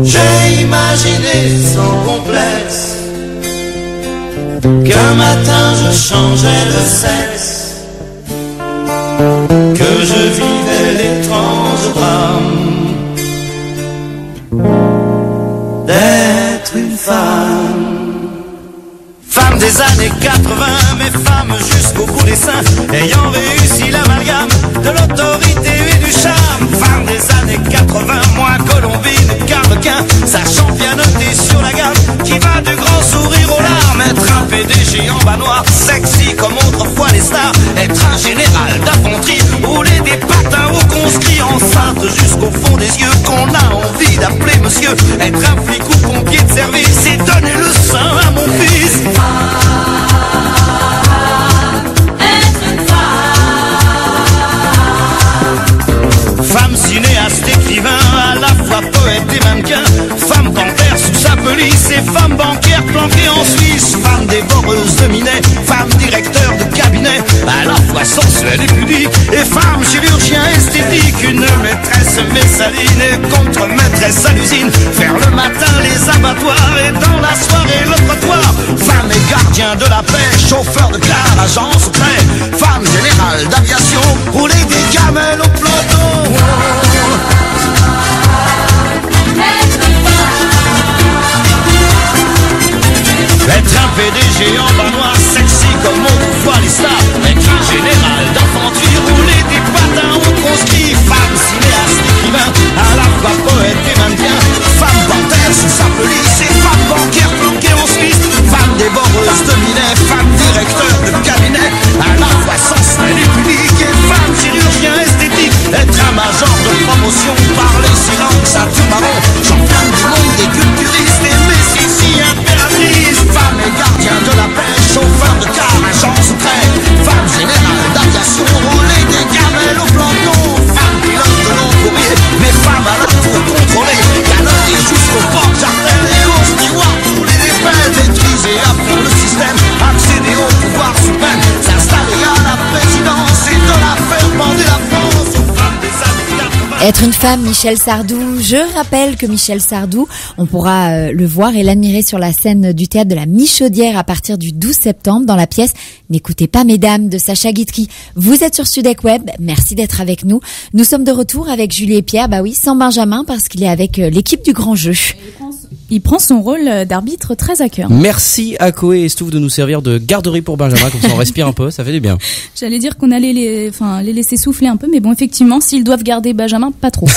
J'ai imaginé sans complexe qu'un matin je changeais de sexe, que je vivais l'étrange drame d'être une femme. Femme des années 80, mais femme jusqu'au bout des seins, ayant réussi l'amalgame de l'autorité et du charme. Femme des années 80, moins Colombine et Carlequin, sachant bien noter sur la gamme, qui va du grand sourire aux larmes. Être un PDG en bas noir, sexy comme autrefois les stars. Être un général d'infanterie, rouler des patins aux conscrits, enceinte jusqu'au fond des yeux, qu'on a envie d'appeler monsieur. Être un flic ou pompier de service, et donner le sein à mon fils. Femme cinéaste, écrivain, à la fois poète et mannequin. Femme panthère sous sa police et femme banquière planquée en Suisse. Femme dévoreuse de minet, femme directeur de cabinet, à la fois sensuelle et pudique. Et femme chirurgien esthétique, une maîtresse messaline et contre-maîtresse à l'usine. Faire le matin les abattoirs et dans la soirée le trottoir. Femme et gardien de la paix, chauffeur de car, agent secret. Femme générale d'aviation, rouler des camels au peloton. Être un PDG en bas noir, sexy comme autrefois les stars. Être un général d'infanterie, rouler des patins au conscrit. Femme cinéaste, écrivain, à la fois poète et mannequin. Femme panthère sous sa police et femme banquière planquée en Suisse. Femme dévoreuse de minet, femme directeur de cabinet, à la fois sensuelle et publique. Et femme chirurgien esthétique, être un major de promotion, parler silence à tout marron. J'enflamme du monde des culturistes et mes ici impératrices. Être une femme, Michel Sardou. Je rappelle que Michel Sardou, on pourra le voir et l'admirer sur la scène du théâtre de la Michaudière à partir du 12 septembre dans la pièce N'écoutez pas mesdames de Sacha Guitry. Vous êtes sur Studek Web, merci d'être avec nous. Nous sommes de retour avec Julie et Pierre, bah oui, sans Benjamin parce qu'il est avec l'équipe du Grand Jeu. Il prend son rôle d'arbitre très à cœur. Merci à Koé et Stouff de nous servir de garderie pour Benjamin, comme ça on respire un peu, ça fait du bien. J'allais dire qu'on allait les laisser souffler un peu, mais bon, effectivement, s'ils doivent garder Benjamin, pas trop.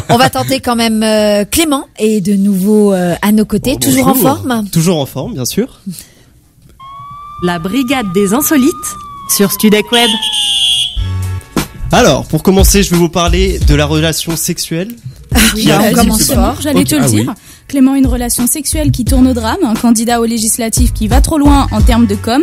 On va tenter quand même Clément est de nouveau à nos côtés, toujours en forme. Toujours en forme, bien sûr. La brigade des insolites sur Studek Web. Alors, pour commencer, je vais vous parler de la relation sexuelle. Oui, on commence fort. J'allais te le dire. Oui. Clément, une relation sexuelle qui tourne au drame, un candidat aux législatives qui va trop loin en termes de com,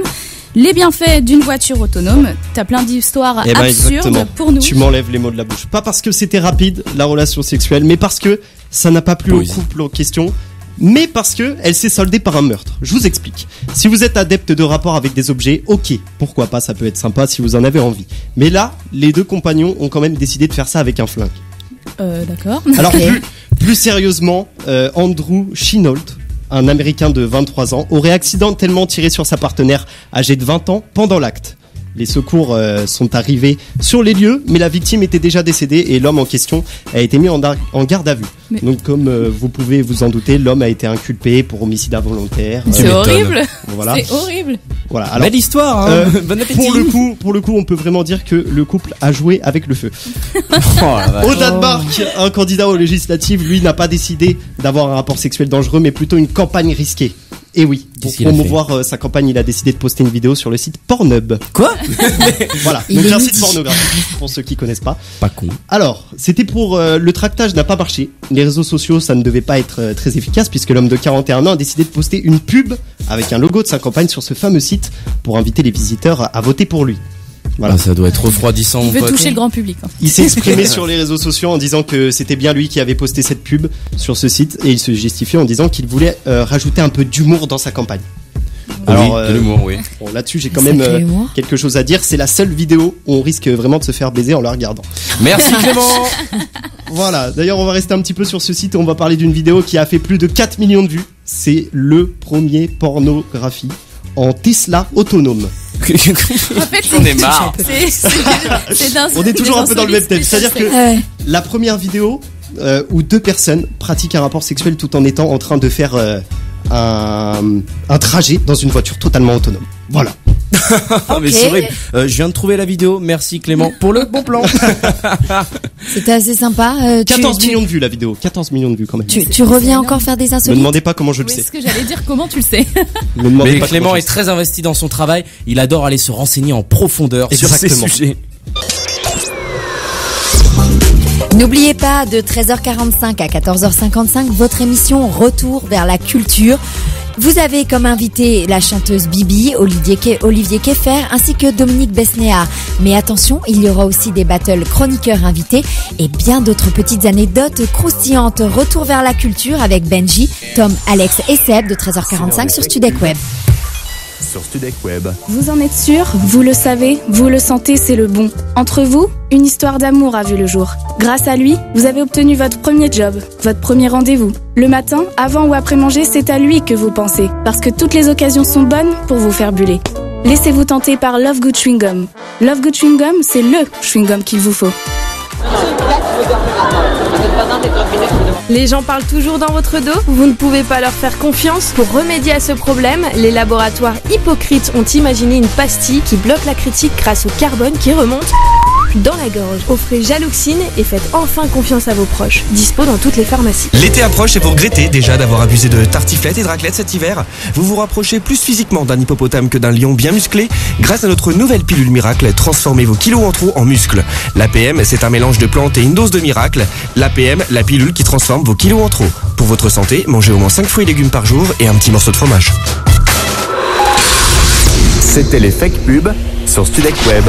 les bienfaits d'une voiture autonome. T'as plein d'histoires absurdes exactement. Pour nous. Tu m'enlèves les mots de la bouche. Pas parce que c'était rapide, la relation sexuelle, mais parce que ça n'a pas plu au couple en question. Mais parce que elle s'est soldée par un meurtre. Je vous explique. Si vous êtes adepte de rapports avec des objets, ok, pourquoi pas, ça peut être sympa si vous en avez envie. Mais là, les deux compagnons ont quand même décidé de faire ça avec un flingue. D'accord. Alors plus sérieusement, Andrew Chenault, un Américain de 23 ans, aurait accidentellement tiré sur sa partenaire âgée de 20 ans pendant l'acte. Les secours sont arrivés sur les lieux, mais la victime était déjà décédée et l'homme en question a été mis en garde à vue. Mais... Donc comme vous pouvez vous en douter, l'homme a été inculpé pour homicide involontaire. C'est horrible. Voilà. C'est horrible. Voilà. Alors, belle histoire. Hein. Bon appétit. Pour le coup, on peut vraiment dire que le couple a joué avec le feu. Au Danemark, un candidat aux législatives, lui, n'a pas décidé d'avoir un rapport sexuel dangereux, mais plutôt une campagne risquée. Et oui, pour promouvoir sa campagne, il a décidé de poster une vidéo sur le site Pornhub. Quoi? Voilà, donc c'est un site pornographique pour ceux qui connaissent pas. Pas con. Alors, c'était pour le tractage n'a pas marché. Les réseaux sociaux, ça ne devait pas être très efficace puisque l'homme de 41 ans a décidé de poster une pub avec un logo de sa campagne sur ce fameux site pour inviter les visiteurs à voter pour lui. Voilà. Ah, ça doit être refroidissant. Il veut toucher le grand public. Hein. Il s'est exprimé sur les réseaux sociaux en disant que c'était bien lui qui avait posté cette pub sur ce site et il se justifiait en disant qu'il voulait rajouter un peu d'humour dans sa campagne. Alors, oui, de l'humour, oui. Bon, là-dessus, j'ai quand même quelque chose à dire. C'est la seule vidéo où on risque vraiment de se faire baiser en la regardant. Merci Clément. Voilà. D'ailleurs, on va rester un petit peu sur ce site et on va parler d'une vidéo qui a fait plus de 4 millions de vues. C'est le premier pornographie en Tesla autonome. En fait, j'en ai marre. On est toujours un peu dans le même thème. C'est-à-dire que la première vidéo où deux personnes pratiquent un rapport sexuel tout en étant en train de faire un trajet dans une voiture totalement autonome. Voilà. Ah, mais c'est vrai. Je viens de trouver la vidéo. Merci Clément pour le bon plan. C'était assez sympa. 14 millions de vues la vidéo. 14 millions de vues quand même. Tu reviens encore faire des insolites? Ne me demandez pas comment je le sais. C'est ce que j'allais dire. Comment tu le sais? Mais Clément est très investi dans son travail. Il adore aller se renseigner en profondeur sur ces sujets. N'oubliez pas, de 13h45 à 14h55, votre émission Retour vers la culture. Vous avez comme invité la chanteuse Bibi, Olivier Keffer, ainsi que Dominique Besnéard. Mais attention, il y aura aussi des battles chroniqueurs invités et bien d'autres petites anecdotes croustillantes. Retour vers la culture avec Benji, Tom, Alex et Seb de 13h45 sur Studek Web. Sur Studek Web. Vous en êtes sûr? Vous le savez, vous le sentez, c'est le bon. Entre vous, une histoire d'amour a vu le jour. Grâce à lui, vous avez obtenu votre premier job, votre premier rendez-vous. Le matin, avant ou après manger, c'est à lui que vous pensez, parce que toutes les occasions sont bonnes pour vous faire buller. Laissez-vous tenter par Love Good Chewing Gum. Love Good Chewing Gum, c'est le chewing-gum qu'il vous faut. Les gens parlent toujours dans votre dos, vous ne pouvez pas leur faire confiance. Pour remédier à ce problème, les laboratoires Hypocrite ont imaginé une pastille qui bloque la critique grâce au carbone qui remonte dans la gorge. Offrez Jaloxine et faites enfin confiance à vos proches. Dispo dans toutes les pharmacies. L'été approche et vous regrettez déjà d'avoir abusé de tartiflettes et de raclette cet hiver. Vous vous rapprochez plus physiquement d'un hippopotame que d'un lion bien musclé. Grâce à notre nouvelle pilule miracle, transformez vos kilos en trop en muscles. L'APM, c'est un mélange de plantes et une dose de miracle. L'APM, la pilule qui transforme vos kilos en trop. Pour votre santé, mangez au moins 5 fruits et légumes par jour et un petit morceau de fromage. C'était les fake pubs sur Studek Web.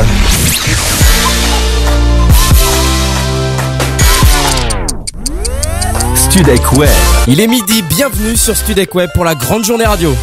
Studek Web. Il est midi, bienvenue sur Studek Web pour la grande journée radio.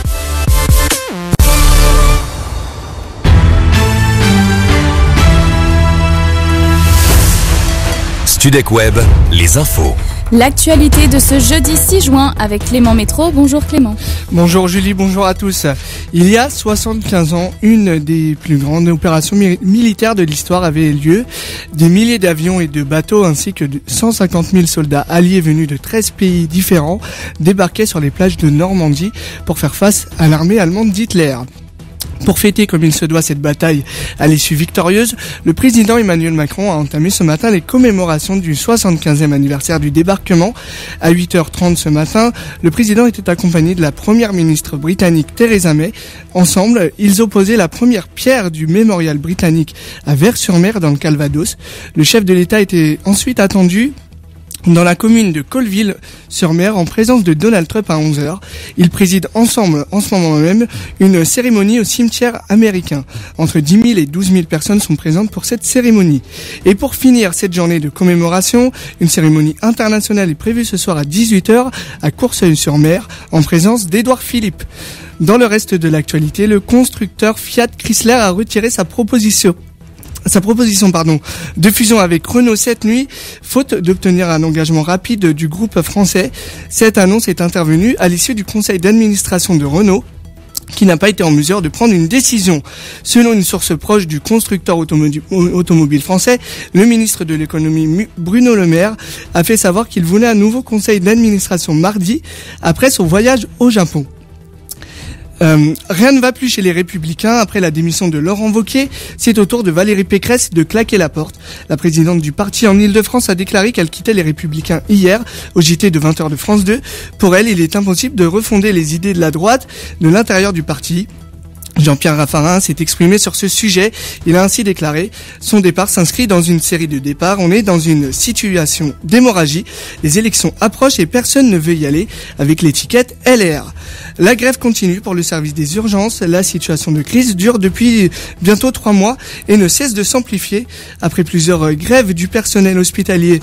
Studek Web, les infos. L'actualité de ce jeudi 6 juin avec Clément Métro. Bonjour Clément. Bonjour Julie, bonjour à tous. Il y a 75 ans, une des plus grandes opérations militaires de l'histoire avait lieu. Des milliers d'avions et de bateaux ainsi que 150 000 soldats alliés venus de 13 pays différents débarquaient sur les plages de Normandie pour faire face à l'armée allemande d'Hitler. Pour fêter comme il se doit cette bataille à l'issue victorieuse, le président Emmanuel Macron a entamé ce matin les commémorations du 75e anniversaire du débarquement. À 8h30 ce matin, le président était accompagné de la première ministre britannique Theresa May. Ensemble, ils opposaient la première pierre du mémorial britannique à Vers-sur-Mer dans le Calvados. Le chef de l'État était ensuite attendu dans la commune de Colville-sur-Mer en présence de Donald Trump à 11h. Ils président ensemble en ce moment même une cérémonie au cimetière américain. Entre 10 000 et 12 000 personnes sont présentes pour cette cérémonie. Et pour finir cette journée de commémoration, une cérémonie internationale est prévue ce soir à 18h à Courseulles-sur-Mer en présence d'Édouard Philippe. Dans le reste de l'actualité, le constructeur Fiat Chrysler a retiré sa proposition de fusion avec Renault cette nuit, faute d'obtenir un engagement rapide du groupe français. Cette annonce est intervenue à l'issue du conseil d'administration de Renault, qui n'a pas été en mesure de prendre une décision. Selon une source proche du constructeur automobile français, le ministre de l'économie Bruno Le Maire a fait savoir qu'il voulait un nouveau conseil d'administration mardi, après son voyage au Japon. Rien ne va plus chez les Républicains. Après la démission de Laurent Wauquiez, c'est au tour de Valérie Pécresse de claquer la porte. La présidente du parti en Ile-de-France a déclaré qu'elle quittait les Républicains hier, au JT de 20h de France 2. Pour elle, il est impossible de refonder les idées de la droite de l'intérieur du parti. Jean-Pierre Raffarin s'est exprimé sur ce sujet. Il a ainsi déclaré « Son départ s'inscrit dans une série de départs. On est dans une situation d'hémorragie. Les élections approchent et personne ne veut y aller avec l'étiquette LR ». La grève continue pour le service des urgences. La situation de crise dure depuis bientôt 3 mois et ne cesse de s'amplifier. Après plusieurs grèves du personnel hospitalier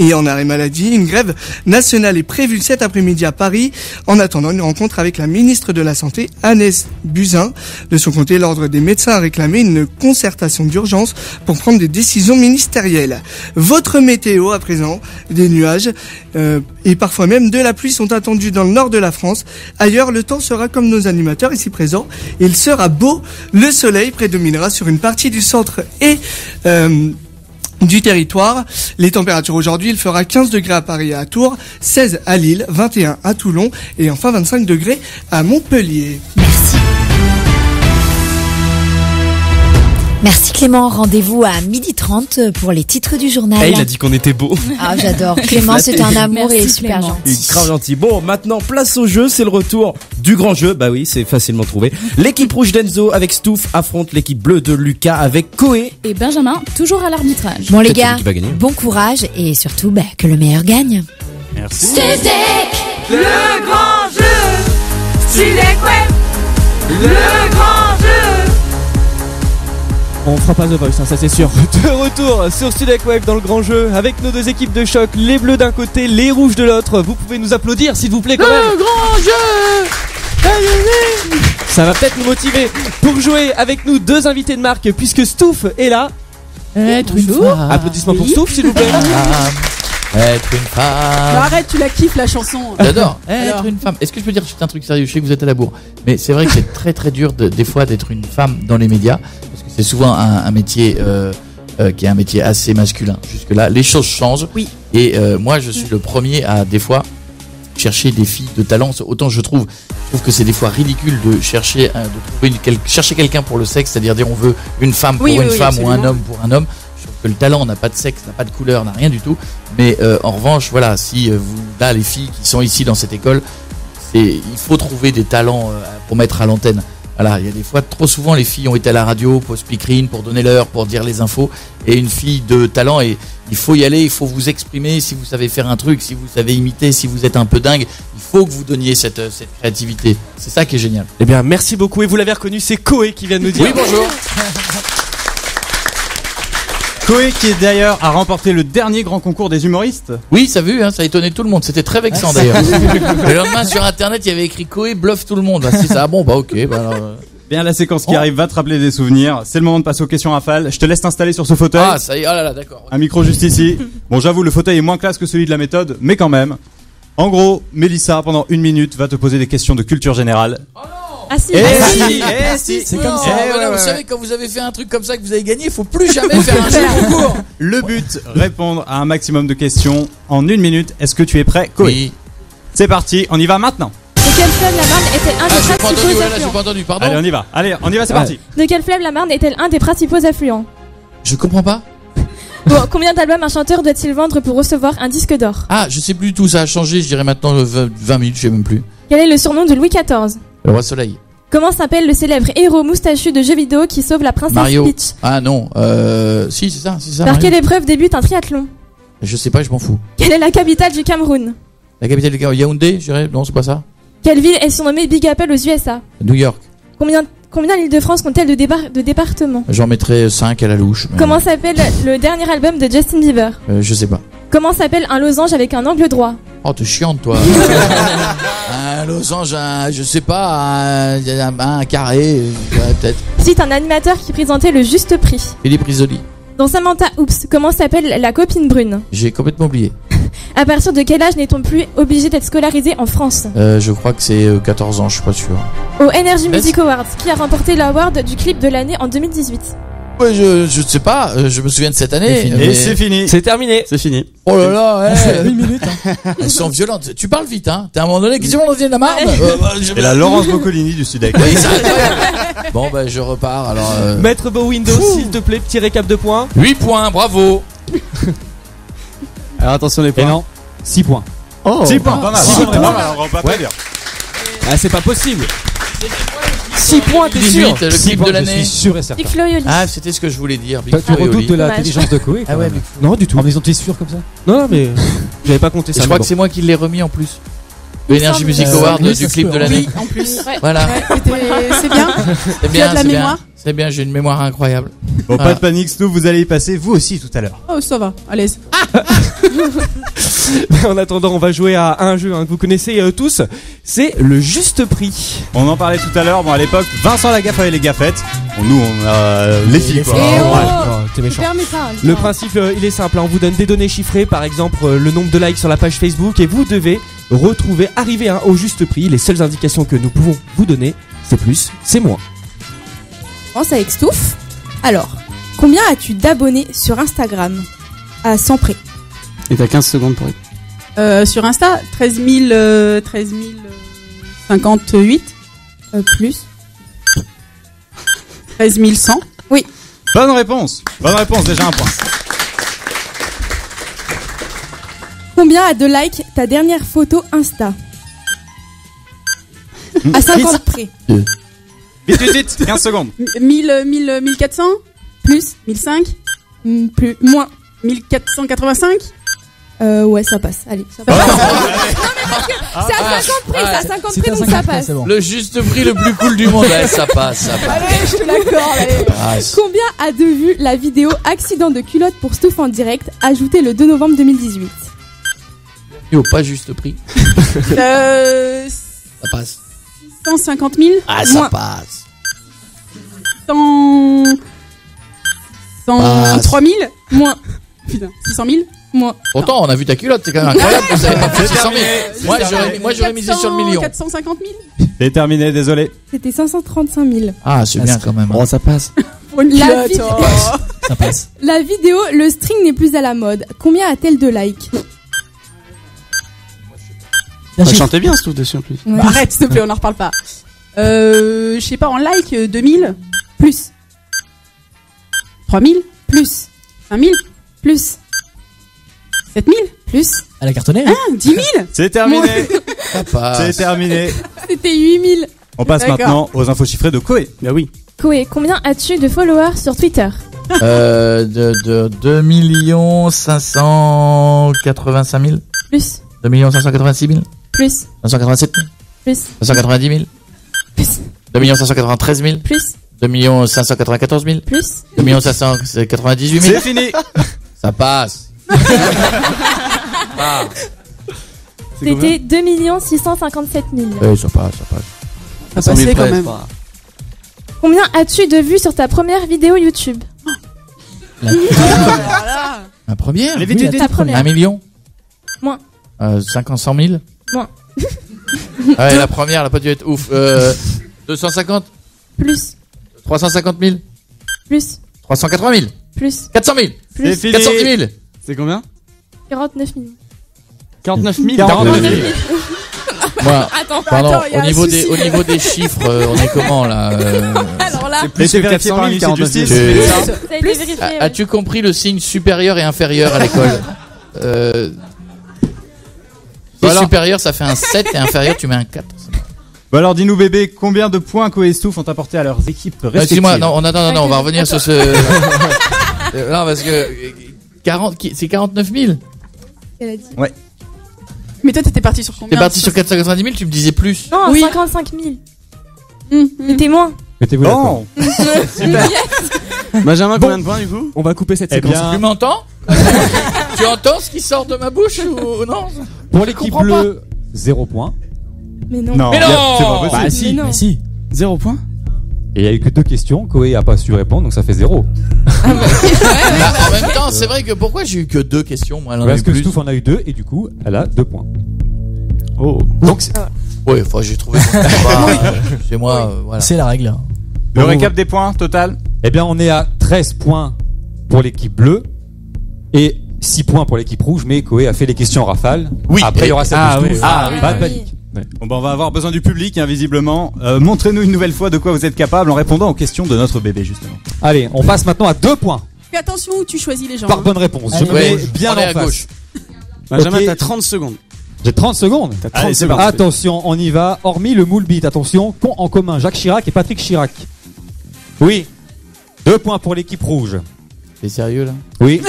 et en arrêt maladie, une grève nationale est prévue cet après-midi à Paris, en attendant une rencontre avec la ministre de la Santé, Agnès Buzyn. De son côté, l'Ordre des médecins a réclamé une concertation d'urgence pour prendre des décisions ministérielles. Votre météo à présent, des nuages et parfois même de la pluie sont attendus dans le nord de la France. Ailleurs, le temps sera comme nos animateurs ici présents. Il sera beau, le soleil prédominera sur une partie du centre et du territoire. Les températures aujourd'hui, il fera 15 degrés à Paris et à Tours, 16 à Lille, 21 à Toulon et enfin 25 degrés à Montpellier. Merci Clément, rendez-vous à 12h30 pour les titres du journal. Il a dit qu'on était beau. Ah, j'adore. Clément, c'est un amour. Merci, et super gentil. Il est grave gentil. Bon, maintenant, place au jeu, c'est le retour du grand jeu. Bah oui, c'est facilement trouvé. L'équipe rouge d'Enzo avec Stouff affronte l'équipe bleue de Lucas avec Koé. Et Benjamin, toujours à l'arbitrage. Bon les gars, bon courage et surtout que le meilleur gagne. Merci. Studek, le grand jeu. Studek Web, le grand jeu. On fera pas The Voice, ça c'est sûr. De retour sur Studek Web dans le grand jeu avec nos deux équipes de choc, les bleus d'un côté, les rouges de l'autre. Vous pouvez nous applaudir s'il vous plaît quand même. Le grand jeu. Ça va peut-être nous motiver pour jouer avec nous deux invités de marque puisque Stouff est là. Être une femme. Applaudissements pour Stouff s'il vous plaît. Être une femme. Non, arrête, tu la kiffes la chanson. J'adore. Être une femme. Est-ce que je peux dire juste un truc sérieux? Je sais que vous êtes à la bourre, mais c'est vrai que c'est très très dur des fois d'être une femme dans les médias parce que c'est souvent un métier qui est un métier assez masculin. Jusque là, les choses changent. Oui. Et moi, je suis le premier à des fois chercher des filles de talent. Autant je trouve que c'est des fois ridicule de chercher chercher quelqu'un pour le sexe, c'est-à-dire dire on veut une femme pour une femme ou un homme pour un homme. Que le talent n'a pas de sexe, n'a pas de couleur, n'a rien du tout. Mais en revanche, voilà, si vous là les filles qui sont ici dans cette école, il faut trouver des talents pour mettre à l'antenne. Voilà, il y a des fois, trop souvent, les filles ont été à la radio pour speakerine, pour donner l'heure, pour dire les infos. Et une fille de talent, et il faut y aller, il faut vous exprimer. Si vous savez faire un truc, si vous savez imiter, si vous êtes un peu dingue, il faut que vous donniez cette créativité. C'est ça qui est génial. Eh bien, merci beaucoup. Et vous l'avez reconnu, c'est Koé qui vient de nous dire. Oui, bonjour. Koé qui d'ailleurs a remporté le dernier grand concours des humoristes. Oui, ça a vu, hein, ça a étonné tout le monde. C'était très vexant d'ailleurs. Le lendemain sur internet, il y avait écrit Koé bluffe tout le monde. Ah, c'est ça, bon bah ok. Bah, alors, Bien, la séquence qui arrive va te rappeler des souvenirs. C'est le moment de passer aux questions rafales. Je te laisse t'installer sur ce fauteuil. Ah, ça y est, oh là là, d'accord. Un micro juste ici. Bon, j'avoue, le fauteuil est moins classe que celui de la méthode, mais quand même. En gros, Mélissa, pendant 1 minute, va te poser des questions de culture générale. Ah si, si, c'est comme ça. Vous savez, quand vous avez fait un truc comme ça que vous avez gagné, il faut plus jamais faire un jeu concours. Le but, répondre à un maximum de questions en 1 minute. Est-ce que tu es prêt, Koé? Oui. C'est parti, on y va maintenant. De quel fleuve la Marne est-elle un des principaux affluents? J'ai pas entendu, pardon. Allez, on y va, c'est parti. De quel fleuve la Marne est-elle un des principaux affluents? Je comprends pas. Bon, combien d'albums un chanteur doit-il vendre pour recevoir un disque d'or? Ah, je sais plus du tout, ça a changé, je dirais maintenant 20 000, je sais même plus. Quel est le surnom de Louis XIV? Le roi soleil. Comment s'appelle le célèbre héros moustachu de jeux vidéo qui sauve la princesse Mario. Peach? Ah non, si, c'est ça. Par Mario. quelle épreuve débute un triathlon? Je sais pas, je m'en fous. Quelle est la capitale du Cameroun? La capitale du Cameroun, Yaoundé, je dirais. Non, c'est pas ça. Quelle ville est surnommée Big Apple aux USA? New York. Combien l'Île-de-France compte-t-elle de départements? J'en mettrais 5 à la louche. Mais... Comment s'appelle le dernier album de Justin Bieber? Je sais pas. Comment s'appelle un losange avec un angle droit? Oh, t'es chiante, toi. Un losange, je sais pas, un carré, peut-être. Cite un animateur qui présentait le Juste Prix. Philippe Risoli. Dans Samantha Oops, comment s'appelle la copine brune? J'ai complètement oublié. À partir de quel âge n'est-on plus obligé d'être scolarisé en France? Je crois que c'est 14 ans, je suis pas sûr. Au Energy Music Awards, qui a remporté l'award du clip de l'année en 2018? Ouais, je sais pas, je me souviens de cette année. Et c'est fini. C'est terminé. C'est fini. Oh là là, Une minute. elles sont violentes. Tu parles vite, hein. T'as à un moment donné, qu'est-ce qu'on revient de la Marne? Et la Laurence Boccolini du Sud-Est. Oui, c'est incroyable. Bon, bah, je repars, alors. Maître Beau Windows, s'il te plaît, petit récap de points. 8 points, bravo. Alors attention les points. Et non, 6 points. Oh. 6 points, pas mal. On va pas dire. Ah, c'est pas possible. 6 points, t'es 18, sûr? le clip de l'année. Je suis sûr et certain. Big Flo et Oli. Ah, c'était ce que je voulais dire. Tu redoutes de l'intelligence de Koé? Ah ouais, mais... Non, du tout. En disant t'es sûr comme ça? Non, mais j'avais pas compté ça. Je crois que c'est moi qui l'ai remis en plus. Le Energy Music Award du clip de l'année. En plus. Voilà. C'est bien. C'est Tu as de la mémoire. C'est bien, j'ai une mémoire incroyable. Bon, pas de panique, Snoop, vous allez y passer vous aussi tout à l'heure. Oh, ça va. Allez. En attendant, on va jouer à un jeu que vous connaissez tous. C'est le Juste Prix. On en parlait tout à l'heure. Bon, à l'époque, Vincent Lagaffe avait les gaffettes. Bon, nous, on a les filles, quoi. T'es méchant. Permets pas. Le principe, il est simple. On vous donne des données chiffrées, par exemple le nombre de likes sur la page Facebook, et vous devez arriver au juste prix. Les seules indications que nous pouvons vous donner, c'est plus, c'est moins. On commence avec Stouff. Alors, combien as-tu d'abonnés sur Instagram? À 100 près. Et t'as 15 secondes pour répondre. Sur Insta, 13 058. Plus. 13 100. Oui. Bonne réponse, déjà un point. Combien a de likes ta dernière photo Insta? À 50 près. Vite, 15 secondes. 1400. Plus. 1005. Plus. Moins. 1485. Ouais, ça passe. Allez, ça passe. C'est à 50 près, c'est à 50 près, donc ça passe. Bon. Le juste prix le plus cool du monde, ouais, ça passe. Allez, je te l'accorde. Combien a de vues la vidéo accident de culotte pour Stouff en direct, ajoutée le 2 novembre 2018? Yo, pas juste prix. Ça passe. 150 000. Ah, ça moins. passe. 103 000. Moins. Putain, 600 000. Moins. Pourtant, on a vu ta culotte, c'est quand même incroyable que ça ait pas fait 600 000. Moi, j'aurais misé sur le million. 450 000. C'est terminé, désolé. C'était 535 000. Ah, c'est bien quand même. Oh, ça passe. Ça passe. La vidéo, le string n'est plus à la mode. Combien a-t-elle de likes? Chantez bien Stouff dessus en plus. Ouais. Bah, arrête, s'il te plaît, on n'en reparle pas. Je sais pas, en like, 2000. Plus. 3000. Plus. 5000. Plus. 7000. Plus. Elle a cartonné. 10 000. C'est terminé. Ça passe. C'est terminé. C'était 8000. On passe D'accord. maintenant aux infos chiffrées de Koé. Bah oui. Koé, combien as-tu de followers sur Twitter? De 2 585 000. Plus. 2 586 000. Plus. 587 000. Plus. 590 000. Plus. 2 593 000. Plus. 2 594 000. Plus. 2 598 000. C'est fini. Ça passe. Ah. C'était 2 657 000. Oui, ça passe. Ça passait quand même. Combien as-tu de vues sur ta première vidéo YouTube? La première? Les vidéos ta première. 1 million? Moins. 500 000? Moins. Ah ouais, la première, elle a pas dû être ouf. 250? Plus. 350 000? Plus. 380 000? Plus. 400 000? Plus. 400 000? C'est combien? 49 millions. 49 000. 49 000. Moi, Attends, pardon, attends, y a au un niveau souci. au niveau des chiffres, on est comment là Alors là, plus que 400 000, 49 000. ça a été vérifié. ouais. As-tu compris le signe supérieur et inférieur à l'école? Voilà. Supérieur, ça fait un 7 et inférieur, tu mets un 4. Bah alors dis-nous bébé, combien de points Koé et Stouff ont apporté à leurs équipes respectives? Excuse-moi, non, on va revenir sur ce. Non, parce que 40, c'est 49 000. Elle a dit. Ouais. Mais toi, t'étais parti sur combien? T'es parti sur 490 000, tu me disais plus. Non, Oui. 55 000. C'était moins. Mettez-vous d'accord. Super. Benjamin, combien de points du coup? On va couper cette Eh séquence. bien, Tu m'entends? Tu entends ce qui sort de ma bouche ou non? pour l'équipe comprends bleue, 0 points. Mais non. Mais non. c'est pas possible. Bah si, Mais non. mais si. 0 points. Et il y a eu que 2 questions, Koé a pas su répondre, donc ça fait 0. Bah, en même temps, c'est vrai que pourquoi j'ai eu que 2 questions, moi, elle en a Parce eu que plus. Stouff en a eu 2 et du coup, elle a 2 points. Oh. Donc, Ouais, enfin, j'ai trouvé son combat, chez moi, voilà. C'est la règle. le récap des points total. Eh bien, on est à 13 points pour l'équipe bleue et 6 points pour l'équipe rouge, mais Koé a fait les questions en rafale. Oui. Après, il y aura celle de Stouff. oui. Pas de panique. Bon, bah, on va avoir besoin du public, hein, visiblement. Montrez-nous une nouvelle fois de quoi vous êtes capable en répondant aux questions de notre bébé, justement. Allez, on passe maintenant à 2 points Fais attention où tu choisis les gens. par hein. bonne réponse. Je Allez. me mets Ouais, bien on est en à face. gauche. Benjamin, Ok. t'as 30 secondes. J'ai 30 secondes. T'as 30 Allez, c'est secondes. parti. Attention, on y va. Hormis le moule beat, attention, qu'ont en commun Jacques Chirac et Patrick Chirac. Oui. 2 points pour l'équipe rouge. T'es sérieux là? Oui.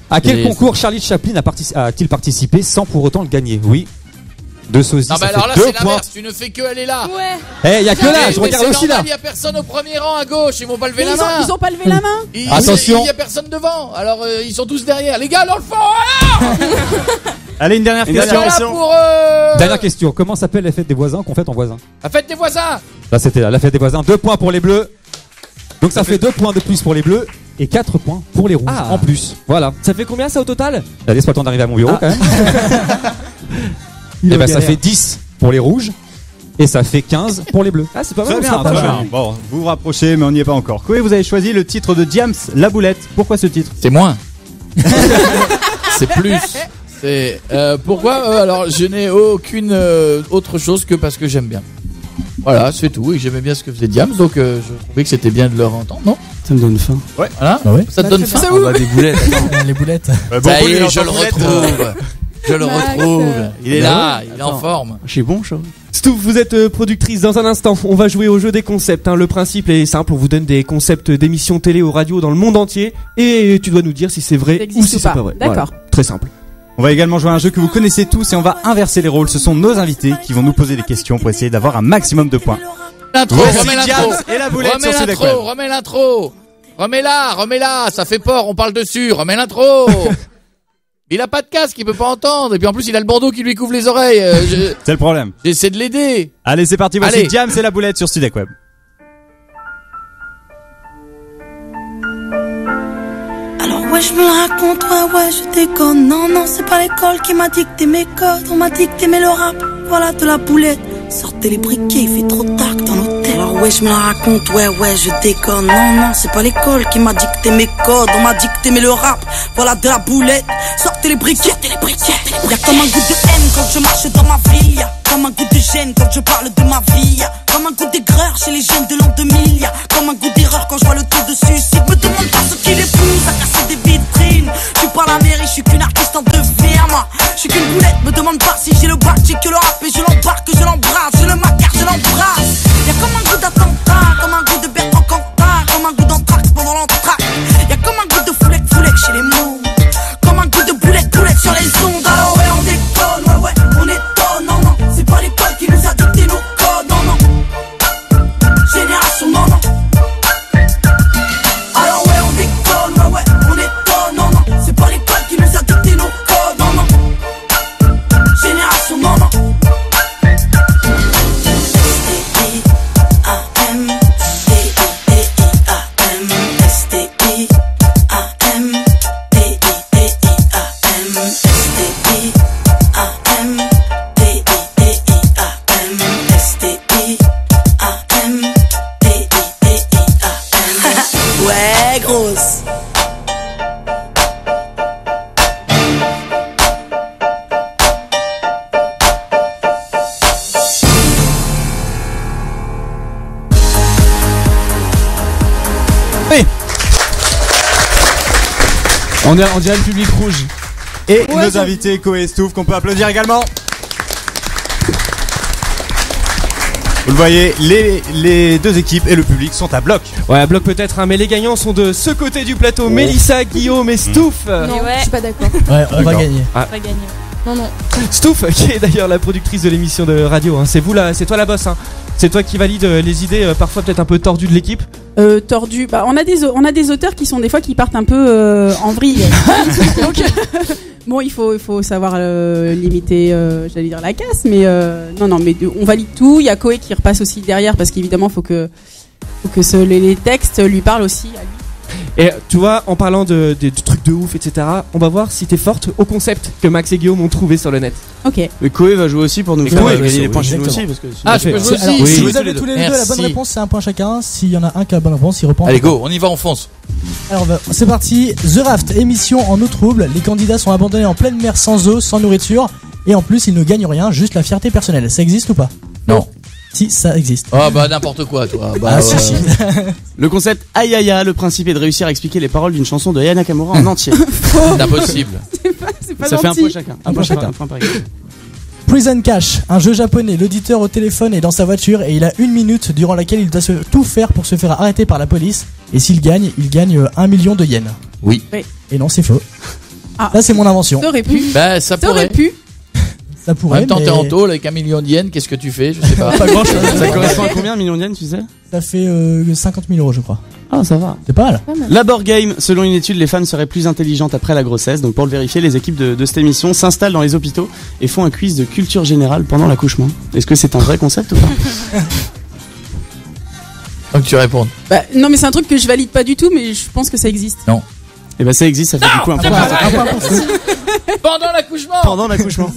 À quel Et- concours Charlie Chaplin a-t-il participé sans pour autant le gagner? Oui. De sosie, Non, ça bah alors là, fait 2 c'est points. l'inverse, tu ne fais que aller là. Ouais. Eh, y a que là, je Mais regarde c'est aussi là. normal, il y a personne au premier rang à gauche, ils vont pas lever Mais la main. ils ont pas levé la main. Attention. Il y a personne devant, alors ils sont tous derrière. Les gars, dans le fond, alors Allez, une dernière Une question. dernière là question. pour Dernière question. Comment s'appelle la fête des voisins qu'on fête en voisin? la fête des voisins. Là, c'était la fête des voisins. 2 points pour les bleus. Donc ça fait 2 points de plus pour les bleus et 4 points pour les rouges Ah. en plus. Voilà. Ça fait combien ça au total? Laisse-moi le temps d'arriver à mon bureau quand même. Il Et est ben ça galère. fait 10 pour les rouges et ça fait 15 pour les bleus. Ah, c'est pas mal. Très on se bien, rapproche. très bien. Bon, vous vous rapprochez, mais on n'y est pas encore. Koé, vous avez choisi le titre de Diams, La Boulette. Pourquoi ce titre? C'est moins. C'est plus. C'est pourquoi alors je n'ai aucune autre chose que parce que j'aime bien. Voilà, c'est tout. Et j'aimais bien ce que faisait Diams, donc je trouvais que c'était bien de leur entendre, non? Ça me donne faim. Ouais. Voilà. Ah ouais. Ça te donne faim. On va des boulettes. attends. Les boulettes. Ça y est, je le retrouve. Je le Max. retrouve. Il est là, il est en Attends. forme. Je suis bon, chaud. Stouff, vous êtes productrice dans un instant. On va jouer au jeu des concepts. Hein. Le principe est simple. On vous donne des concepts d'émissions télé ou radio dans le monde entier. Et tu dois nous dire si c'est vrai Ça ou existe si ou c'est pas. pas vrai. D'accord. Voilà. Très simple. On va également jouer à un jeu que vous connaissez tous et on va inverser les rôles. Ce sont nos invités qui vont nous poser des questions pour essayer d'avoir un maximum de points. L'intro, Voici remets l'intro. Diams et la boulette Remets sur l'intro, Sudek Web. remets l'intro. Remets-la, ça fait peur, on parle dessus. Remets l'intro. Il a pas de casque, il peut pas entendre. Et puis en plus, il a le bandeau qui lui couvre les oreilles. C'est le problème. J'essaie de l'aider. Allez, c'est parti. Voici Allez. Diams et la boulette sur Sudek Web. Alors ouais je me la raconte, ouais je déconne. Non non c'est pas l'école qui m'a dicté mes codes. On m'a dicté mais le rap, voilà de la boulette. Sortez les briquets, il fait trop tard dans l'hôtel. Alors ouais je me la raconte, ouais je déconne. Non non c'est pas l'école qui m'a dicté mes codes. On m'a dicté mais le rap, voilà de la boulette. Sortez les briquets, Y'a comme un goût de haine quand je marche dans ma ville. Y'a comme un goût de gêne quand je parle de ma vie. Y'a comme un goût d'aigreur chez les jeunes de l'an 2000. Y'a comme un goût d'erreur quand je vois le taux de suicide. Me demande pas ce qui les pousse à casser des vitrines. Je suis pas la mairie, je suis qu'une artiste en devenir. Moi, je suis qu'une boulette, me demande pas si j'ai le bac. J'ai que le rap et je l'embarque, je l'embrasse. Je le macar, je l'embrasse. Y'a comme un goût d'attentat, comme un goût de Bertrand Cantat, comme un goût d'anthrax pendant l'entraque. Y'a comme un goût de foulec chez les mots. Comme un goût de boulette sur les ondes. Alors ouais on déconne, ouais on étonne. Non non, c'est pas l'école qui nous a dicté nos codes. Non non, génération non non. Alors ouais on déconne, ouais on étonne. Non non, c'est pas l'école qui nous a dicté nos codes. Non non, génération non non. On dirait le public rouge. Et nos invités, Koé et Stouff, qu'on peut applaudir également. Vous le voyez, les deux équipes et le public sont à bloc. Ouais, à bloc peut-être, hein, mais les gagnants sont de ce côté du plateau. Mélissa, Guillaume et Stouff. Non, je suis pas d'accord. Ouais, on va gagner. On va gagner. Non. Stouff, qui est d'ailleurs la productrice de l'émission de radio, hein. C'est toi la boss, hein. C'est toi qui valide les idées parfois peut-être un peu tordues de l'équipe. Tordu. Bah, on a des auteurs qui sont des fois qui partent un peu en vrille. Donc bon, il faut savoir limiter, j'allais dire la casse, mais non, mais on valide tout. Il y a Koé qui repasse aussi derrière parce qu'évidemment faut que les textes lui parlent aussi à lui. Et tu vois, en parlant de trucs de ouf, etc., on va voir si t'es forte au concept que Max et Guillaume ont trouvé sur le net. Ok. Mais Koé va jouer aussi pour nous faire gagner les points chez nous aussi. Parce que je peux jouer aussi. Alors, si vous avez tous les deux la bonne réponse, c'est un point chacun. S'il y en a un qui a la bonne réponse, il reprend. Allez, go, on y va, on fonce. Alors, c'est parti. The Raft, émission en eau trouble. Les candidats sont abandonnés en pleine mer sans eau, sans nourriture. Et en plus, ils ne gagnent rien, juste la fierté personnelle. Ça existe ou pas? Non. Si, ça existe. Ah bah n'importe quoi, toi. Bah, si. Le concept Ayaya, le principe est de réussir à expliquer les paroles d'une chanson de Aya Nakamura en entier. C'est impossible. C'est pas Ça gentil. fait un point chacun. Un point chacun. Prison Cash, un jeu japonais. L'auditeur au téléphone est dans sa voiture et il a 1 minute durant laquelle il doit tout faire pour se faire arrêter par la police. Et s'il gagne, il gagne 1 million de yens. Oui. Et non, c'est faux. Ah. Là, c'est mon invention. T'aurais pu. Bah ça pourrait. Ça En pourrait. même temps, mais... t'es en tôle avec 1 million de yens, qu'est-ce que tu fais? Je sais pas. Pas grand chose. Ça correspond à combien, 1 million de yens, tu sais? Ça fait 50 000 euros, je crois. Ah, ça va. C'est pas mal. Labor Game, selon une étude, les femmes seraient plus intelligentes après la grossesse. Donc pour le vérifier, les équipes de cette émission s'installent dans les hôpitaux et font un quiz de culture générale pendant l'accouchement. Est-ce que c'est un vrai concept ou pas? Donc tu réponds. Bah, non, mais c'est un truc que je valide pas du tout, mais je pense que ça existe. Non. Et bah ça existe, ça fait du coup un point. Pendant l'accouchement. Pendant l'accouchement.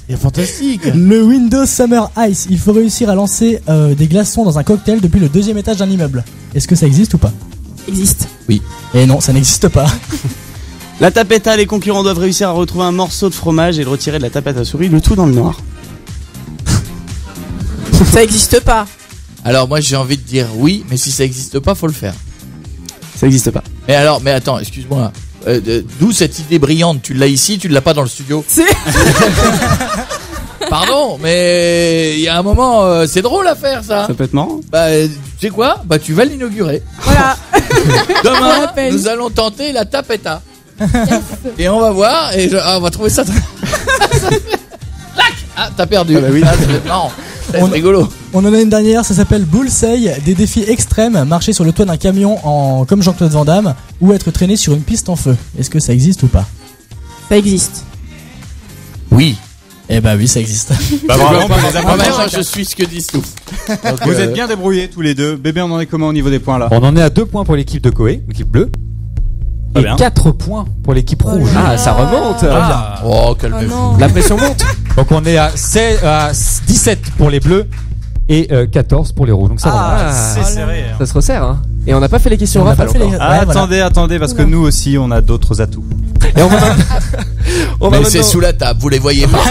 C'est fantastique. Le Windows Summer Ice, il faut réussir à lancer des glaçons dans un cocktail depuis le 2e étage d'un immeuble. Est-ce que ça existe ou pas? Existe. Oui. Et non, ça n'existe pas. La tapetta, les concurrents doivent réussir à retrouver un morceau de fromage et le retirer de la tapette à souris, le tout dans le noir. Ça existe pas. Alors moi j'ai envie de dire oui, mais si ça existe pas, faut le faire. Ça existe pas. Mais attends, excuse-moi. D'où cette idée brillante? Tu l'as ici, tu l'as pas dans le studio. Pardon, mais il y a un moment, c'est drôle à faire ça. Ça peut être marrant. Bah, tu sais quoi? Bah, tu vas l'inaugurer. Voilà. Demain, nous allons tenter la tapetta. Et on va voir, et on va trouver ça. Ah, t'as perdu. Ah bah oui. Non, c'est rigolo. On en a une dernière, ça s'appelle Bullseye, des défis extrêmes, marcher sur le toit d'un camion comme Jean-Claude Van Damme ou être traîné sur une piste en feu. Est-ce que ça existe ou pas? Ça existe. Oui. Eh bah oui, ça existe. Bah bravo, je suis ce que disent tous. Donc, vous êtes bien débrouillés tous les deux. Bébé, on en est comment au niveau des points là? On en est à 2 points pour l'équipe de Koé, l'équipe bleue. Et 4 points pour l'équipe rouge. Ah, ça remonte. Oh, calmez-vous. La pression monte. Donc on est à 17 pour les bleus et 14 pour les rouges. Donc ça va. C'est serré. Ça se resserre, hein. Et on n'a pas fait les questions rafales encore. Attendez, parce que nous aussi on a d'autres atouts. Et on va Mais c'est sous la table, vous les voyez pas.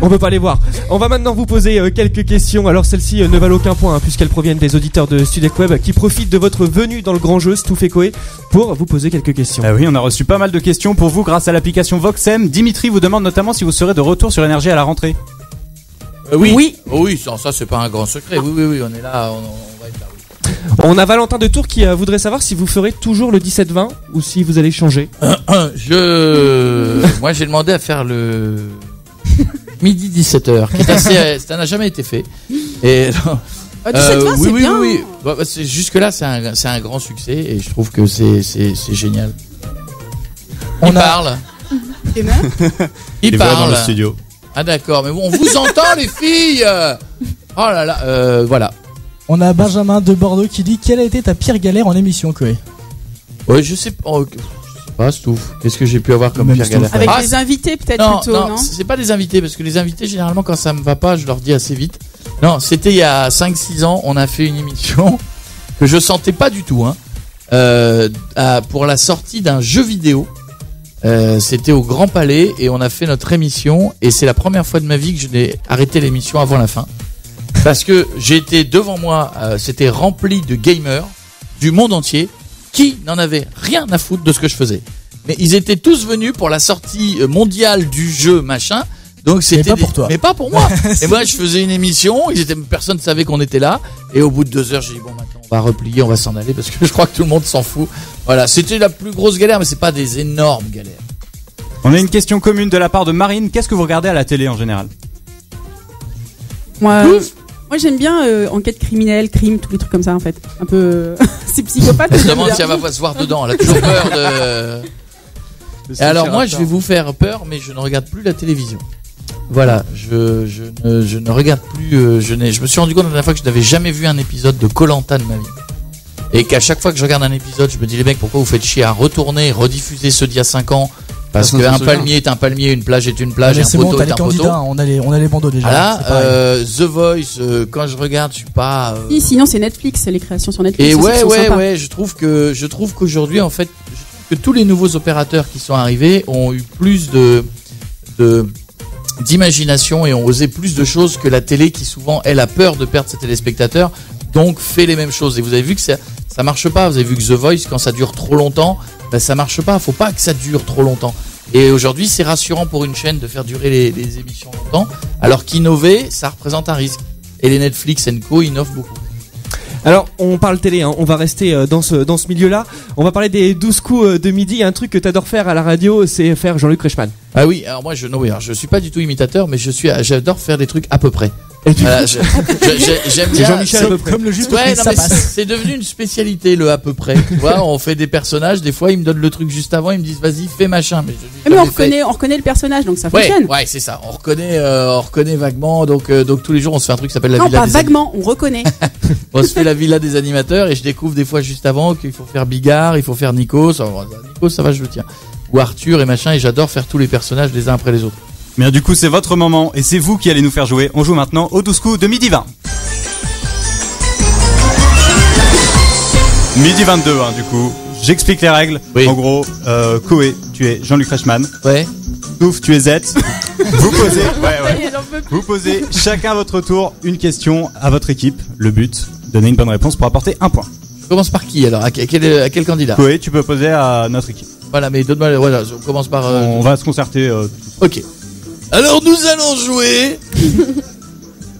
On peut pas les voir. On va maintenant vous poser quelques questions. Alors celles-ci ne valent aucun point, hein, puisqu'elles proviennent des auditeurs de Studec Web qui profitent de votre venue dans le grand jeu Stouff et Koé pour vous poser quelques questions. Ah oui, on a reçu pas mal de questions pour vous grâce à l'application Voxem. Dimitri vous demande notamment si vous serez de retour sur Énergie à la rentrée. Oui. Oh, oui, ça c'est pas un grand secret. Oui, on est là, on va être là. On a Valentin de Tours qui voudrait savoir si vous ferez toujours le 17-20 ou si vous allez changer. Moi j'ai demandé à faire le midi 17h, qui est assez, ça n'a jamais été fait. Et 17-20, c'est bien. Oui. Bah, jusque là c'est un grand succès et je trouve que c'est génial. Il parle. Il parle dans le studio. Ah d'accord, mais bon, on vous entend les filles. Oh là là, voilà. On a Benjamin de Bordeaux qui dit: quelle a été ta pire galère en émission, Koé? Ouais, je sais pas, Stouff. Qu'est-ce que j'ai pu avoir comme pire galère? Avec des invités peut-être plutôt, non? C'est pas des invités, parce que les invités, généralement, quand ça me va pas, je leur dis assez vite. Non, c'était il y a 5-6 ans, on a fait une émission que je sentais pas du tout, pour la sortie d'un jeu vidéo. C'était au Grand Palais et on a fait notre émission et c'est la première fois de ma vie que je n'ai arrêté l'émission avant la fin. Parce que j'ai été devant moi, c'était rempli de gamers du monde entier qui n'en avait rien à foutre de ce que je faisais. Mais ils étaient tous venus pour la sortie mondiale du jeu machin. Donc c'était pas pour toi. Mais pas pour moi. Et moi je faisais une émission, personne ne savait qu'on était là. Et au bout de 2 heures, j'ai dit bon maintenant on va replier, on va s'en aller parce que je crois que tout le monde s'en fout. Voilà, c'était la plus grosse galère, mais c'est pas des énormes galères. On a une question commune de la part de Marine. Qu'est-ce que vous regardez à la télé en général? Moi j'aime bien enquête criminelle, crime, tous les trucs comme ça en fait. Un peu c'est psychopathe. Elle se demande si elle va pas se voir dedans. Elle a toujours peur de. Et alors moi je vais vous faire peur, mais je ne regarde plus la télévision. Voilà, je ne regarde plus. Je me suis rendu compte la dernière fois que je n'avais jamais vu un épisode de Koh-Lanta de ma vie. Et qu'à chaque fois que je regarde un épisode, je me dis les mecs, pourquoi vous faites chier à retourner, rediffuser ceux d'il y a 5 ans? Parce qu'un palmier est un palmier, une plage est une plage, et un poteau est un poteau. On a les bandeaux déjà. Voilà, The Voice, quand je regarde, je suis pas. Sinon c'est Netflix, les créations sur Netflix. Et ouais, je trouve qu'aujourd'hui en fait, je trouve que tous les nouveaux opérateurs qui sont arrivés ont eu plus d'imagination et ont osé plus de choses que la télé qui souvent elle a peur de perdre ses téléspectateurs, donc fait les mêmes choses. Et vous avez vu que ça marche pas. Vous avez vu que The Voice, quand ça dure trop longtemps, ça marche pas. Faut pas que ça dure trop longtemps. Et aujourd'hui, c'est rassurant pour une chaîne de faire durer les émissions longtemps, alors qu'innover, ça représente un risque. Et les Netflix & Co innovent beaucoup. Alors, on parle télé, hein. On va rester dans ce milieu-là. On va parler des 12 coups de midi. Il y a un truc que t'adores faire à la radio, c'est faire Jean-Luc Reichmann. Ah oui, alors moi je suis pas du tout imitateur, mais j'adore faire des trucs à peu près. Voilà, j'aime bien. Jean-Michel à peu près. Comme le juste ouais, prix, ça passe. C'est devenu une spécialité, le à peu près. Tu vois, on fait des personnages, des fois ils me donnent le truc juste avant, ils me disent vas-y fais machin. Mais on reconnaît le personnage, donc ça fonctionne. Ouais, c'est ça. On reconnaît vaguement, donc tous les jours on se fait un truc qui s'appelle la non, villa pas des vaguement, on reconnaît. On se fait la villa des animateurs et je découvre des fois juste avant qu'il faut faire Bigard, il faut faire Nikos. Alors, Nikos, ça va, je le tiens. Ou Arthur et machin, et j'adore faire tous les personnages les uns après les autres. Mais du coup, c'est votre moment et c'est vous qui allez nous faire jouer. On joue maintenant au 12 coups de midi 20. Midi 22, hein, du coup. J'explique les règles. Oui. En gros, Koé, tu es Jean-Luc Reichmann. Ouais. Touf, tu es Z. Vous posez chacun à votre tour une question à votre équipe. Le but, donner une bonne réponse pour apporter un point. Je commence par qui alors? À quel candidat? Koé, tu peux poser à notre équipe. Voilà, mais donne-moi. Voilà, on commence par. On va se concerter. Ok. Alors nous allons jouer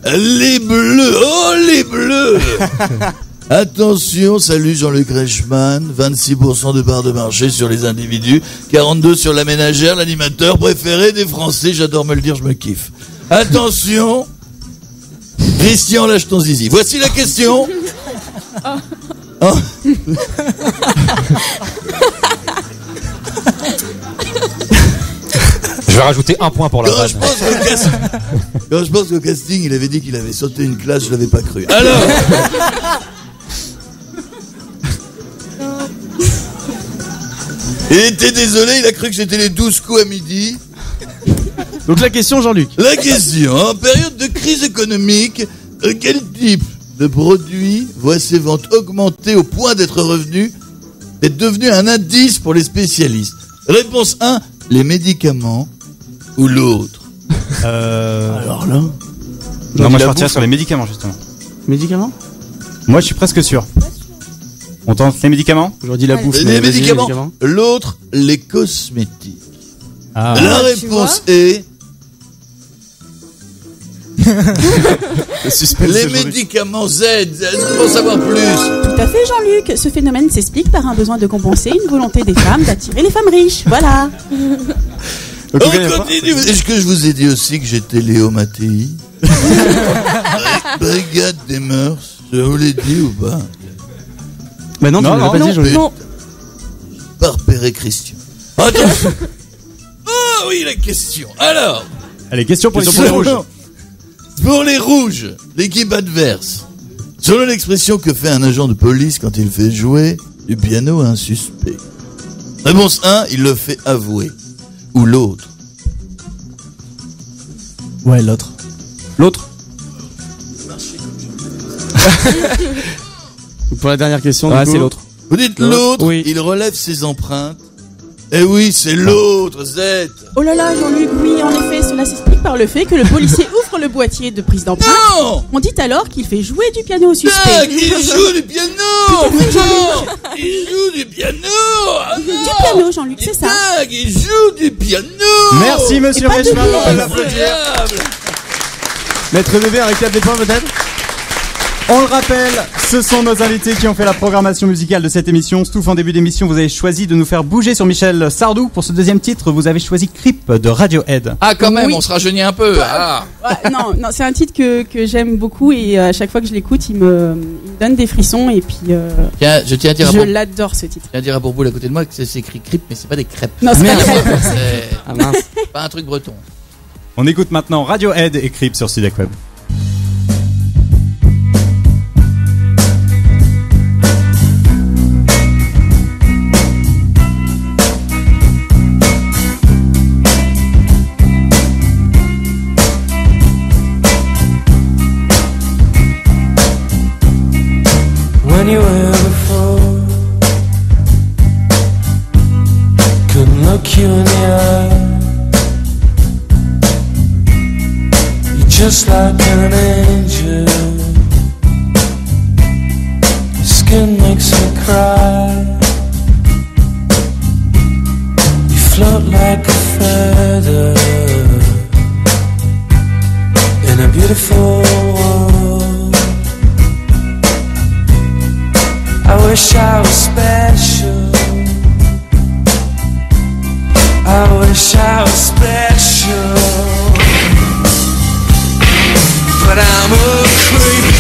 les bleus. Oh les bleus. Attention, salut Jean-Luc Reichmann, 26% de part de marché sur les individus, 42% sur la ménagère, l'animateur préféré des Français, j'adore me le dire, je me kiffe. Attention, Christian, lâche ton zizi. Voici la question. Oh. Je vais rajouter un point pour la vanne. Quand je pense qu'au casting, il avait dit qu'il avait sauté une classe, je l'avais pas cru. Alors. Il était désolé, il a cru que c'était les 12 coups à midi. Donc la question, Jean-Luc. La question, en période de crise économique, quel type de produit voit ses ventes augmenter au point d'être devenu un indice pour les spécialistes? Réponse 1, les médicaments, ou l'autre? Alors là. Non, moi je partirais sur les médicaments justement. Médicaments? Moi je suis presque sûr. On tente les médicaments? Aujourd'hui la bouffe. Les médicaments. L'autre, les cosmétiques. Ah. La réponse est... les médicaments Z. Est-ce qu'on peut en savoir plus? Tout à fait, Jean-Luc. Ce phénomène s'explique par un besoin de compenser une volonté des femmes d'attirer les femmes riches. Voilà. On continue. Est-ce que je vous ai dit aussi que j'étais Léo Mattei? Brigade des mœurs. Je vous l'ai dit ou pas? Bah non, tu ne l'as pas dit, Jean-Luc. Non. Par Père et Christian. Attention. Ah oui, la question. Alors. Allez, question pour les rouges. Pour les rouges, l'équipe adverse. Selon l'expression que fait un agent de police quand il fait jouer du piano à un suspect. Réponse 1, il le fait avouer. Ou l'autre? Ouais, l'autre. L'autre? Pour la dernière question, c'est l'autre. Vous dites l'autre, oui. Il relève ses empreintes Eh oui, c'est l'autre, Z. Oh là là, Jean-Luc, oui, en effet, cela s'explique par le fait que le policier ouvre le boîtier de prise d'empreinte. Non. On dit alors qu'il fait jouer du piano au suspect. Il joue du piano. Il joue du piano. Du piano, Jean-Luc, c'est ça. Il joue du piano. Merci, monsieur Reichmann. On peut l'applaudir. Maître Bébé, un récap des points peut-être? On le rappelle, ce sont nos invités qui ont fait la programmation musicale de cette émission. Stouff, en début d'émission, vous avez choisi de nous faire bouger sur Michel Sardou. Pour ce deuxième titre, vous avez choisi Creep de Radiohead. Ah, quand même, Oui. on se rajeunit un peu. Ah. Ouais, non, c'est un titre que j'aime beaucoup et à chaque fois que je l'écoute, il me donne des frissons et puis Tiens, je tiens à dire je l'adore ce titre. Je tiens à dire à Bourboul à côté de moi que c'est écrit Creep, mais c'est pas des crêpes. Non, c'est pas des crêpes. C'est Ah mince. pas un truc breton. On écoute maintenant Radiohead et Creep sur Studek Web. When you were before, couldn't look you in the eye. You're just like an angel. Your skin makes me cry. You float like a feather in a beautiful world. I wish I was special. I wish I was special. But I'm a creep.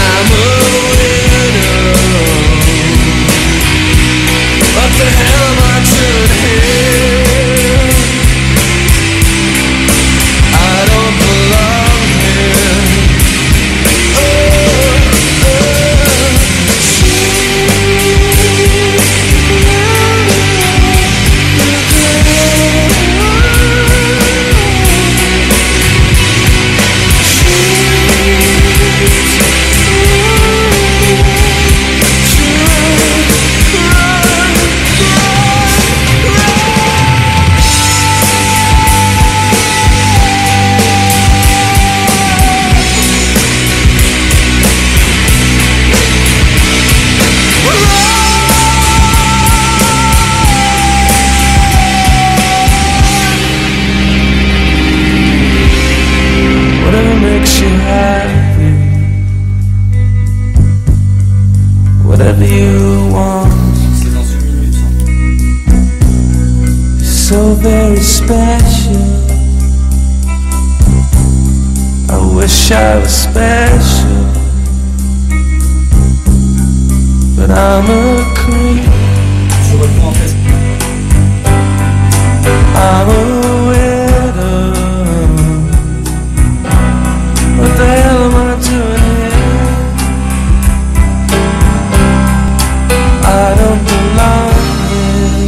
I'm a widow. What the hell am I doing here? I don't belong here. Whatever makes you happy, whatever you want. You're so very special. I wish I was special, but I'm a creep. I'm a widow. What the hell am I doing here? I don't belong here.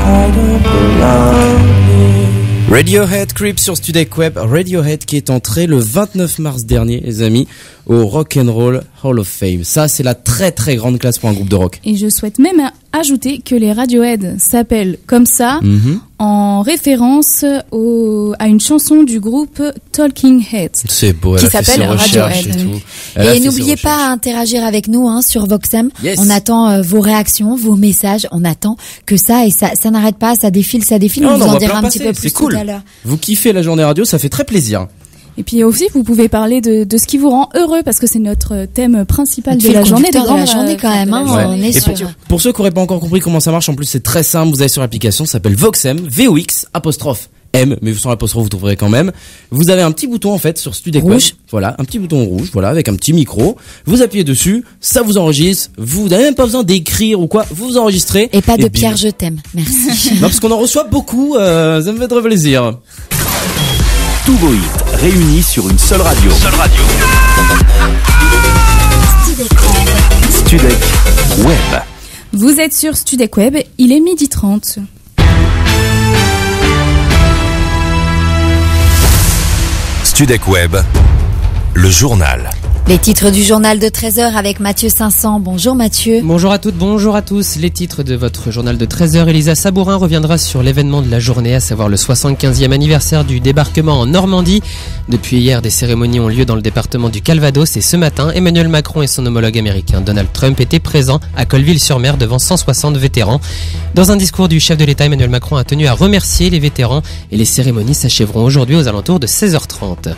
I don't belong here. Radiohead Creep sur Studek Web. Radiohead qui est entré le 29 mars dernier, les amis, au Rock'n'Roll Hall of Fame. Ça, c'est la très très grande classe pour un groupe de rock. Et je souhaite même ajouter que les Radiohead s'appellent comme ça en référence à une chanson du groupe Talking Heads. C'est beau, elle Qui a fait s'appelle ses recherches Radiohead. et tout. Et n'oubliez pas à interagir avec nous sur Voxem. Yes. On attend vos réactions, vos messages. On attend que ça et ça n'arrête pas, ça défile. Non, On vous on en va dira plein un petit passer, peu plus c'est cool. tout à l'heure. Vous kiffez la journée radio, ça fait très plaisir. Et puis aussi, vous pouvez parler de ce qui vous rend heureux parce que c'est notre thème principal de Fil la journée. conducteur de la journée quand même. Hein, Ouais. on est Et sûr. pour ceux qui n'auraient pas encore compris comment ça marche, en plus c'est très simple, vous allez sur l'application, ça s'appelle Voxem, VOX, apostrophe M, mais sans l'apostrophe vous trouverez quand même. Vous avez un petit bouton en fait sur Studek Web. Voilà, un petit bouton rouge, voilà, avec un petit micro. Vous appuyez dessus, ça vous enregistre, vous n'avez même pas besoin d'écrire ou quoi, vous enregistrez. Et pas de bim. Pierre, je t'aime. Merci. Non, parce qu'on en reçoit beaucoup, ça me fait très plaisir. Tous vos hits réunis sur une seule radio. Studek Web. Vous êtes sur Studek Web, il est 12h30. Studek Web, le journal. Les titres du journal de 13h avec Mathieu 500. Bonjour Mathieu. Bonjour à toutes, bonjour à tous. Les titres de votre journal de 13h. Elisa Sabourin reviendra sur l'événement de la journée, à savoir le 75e anniversaire du débarquement en Normandie. Depuis hier, des cérémonies ont lieu dans le département du Calvados et ce matin, Emmanuel Macron et son homologue américain Donald Trump étaient présents à Colleville-sur-Mer devant 160 vétérans. Dans un discours du chef de l'État, Emmanuel Macron a tenu à remercier les vétérans et les cérémonies s'achèveront aujourd'hui aux alentours de 16h30.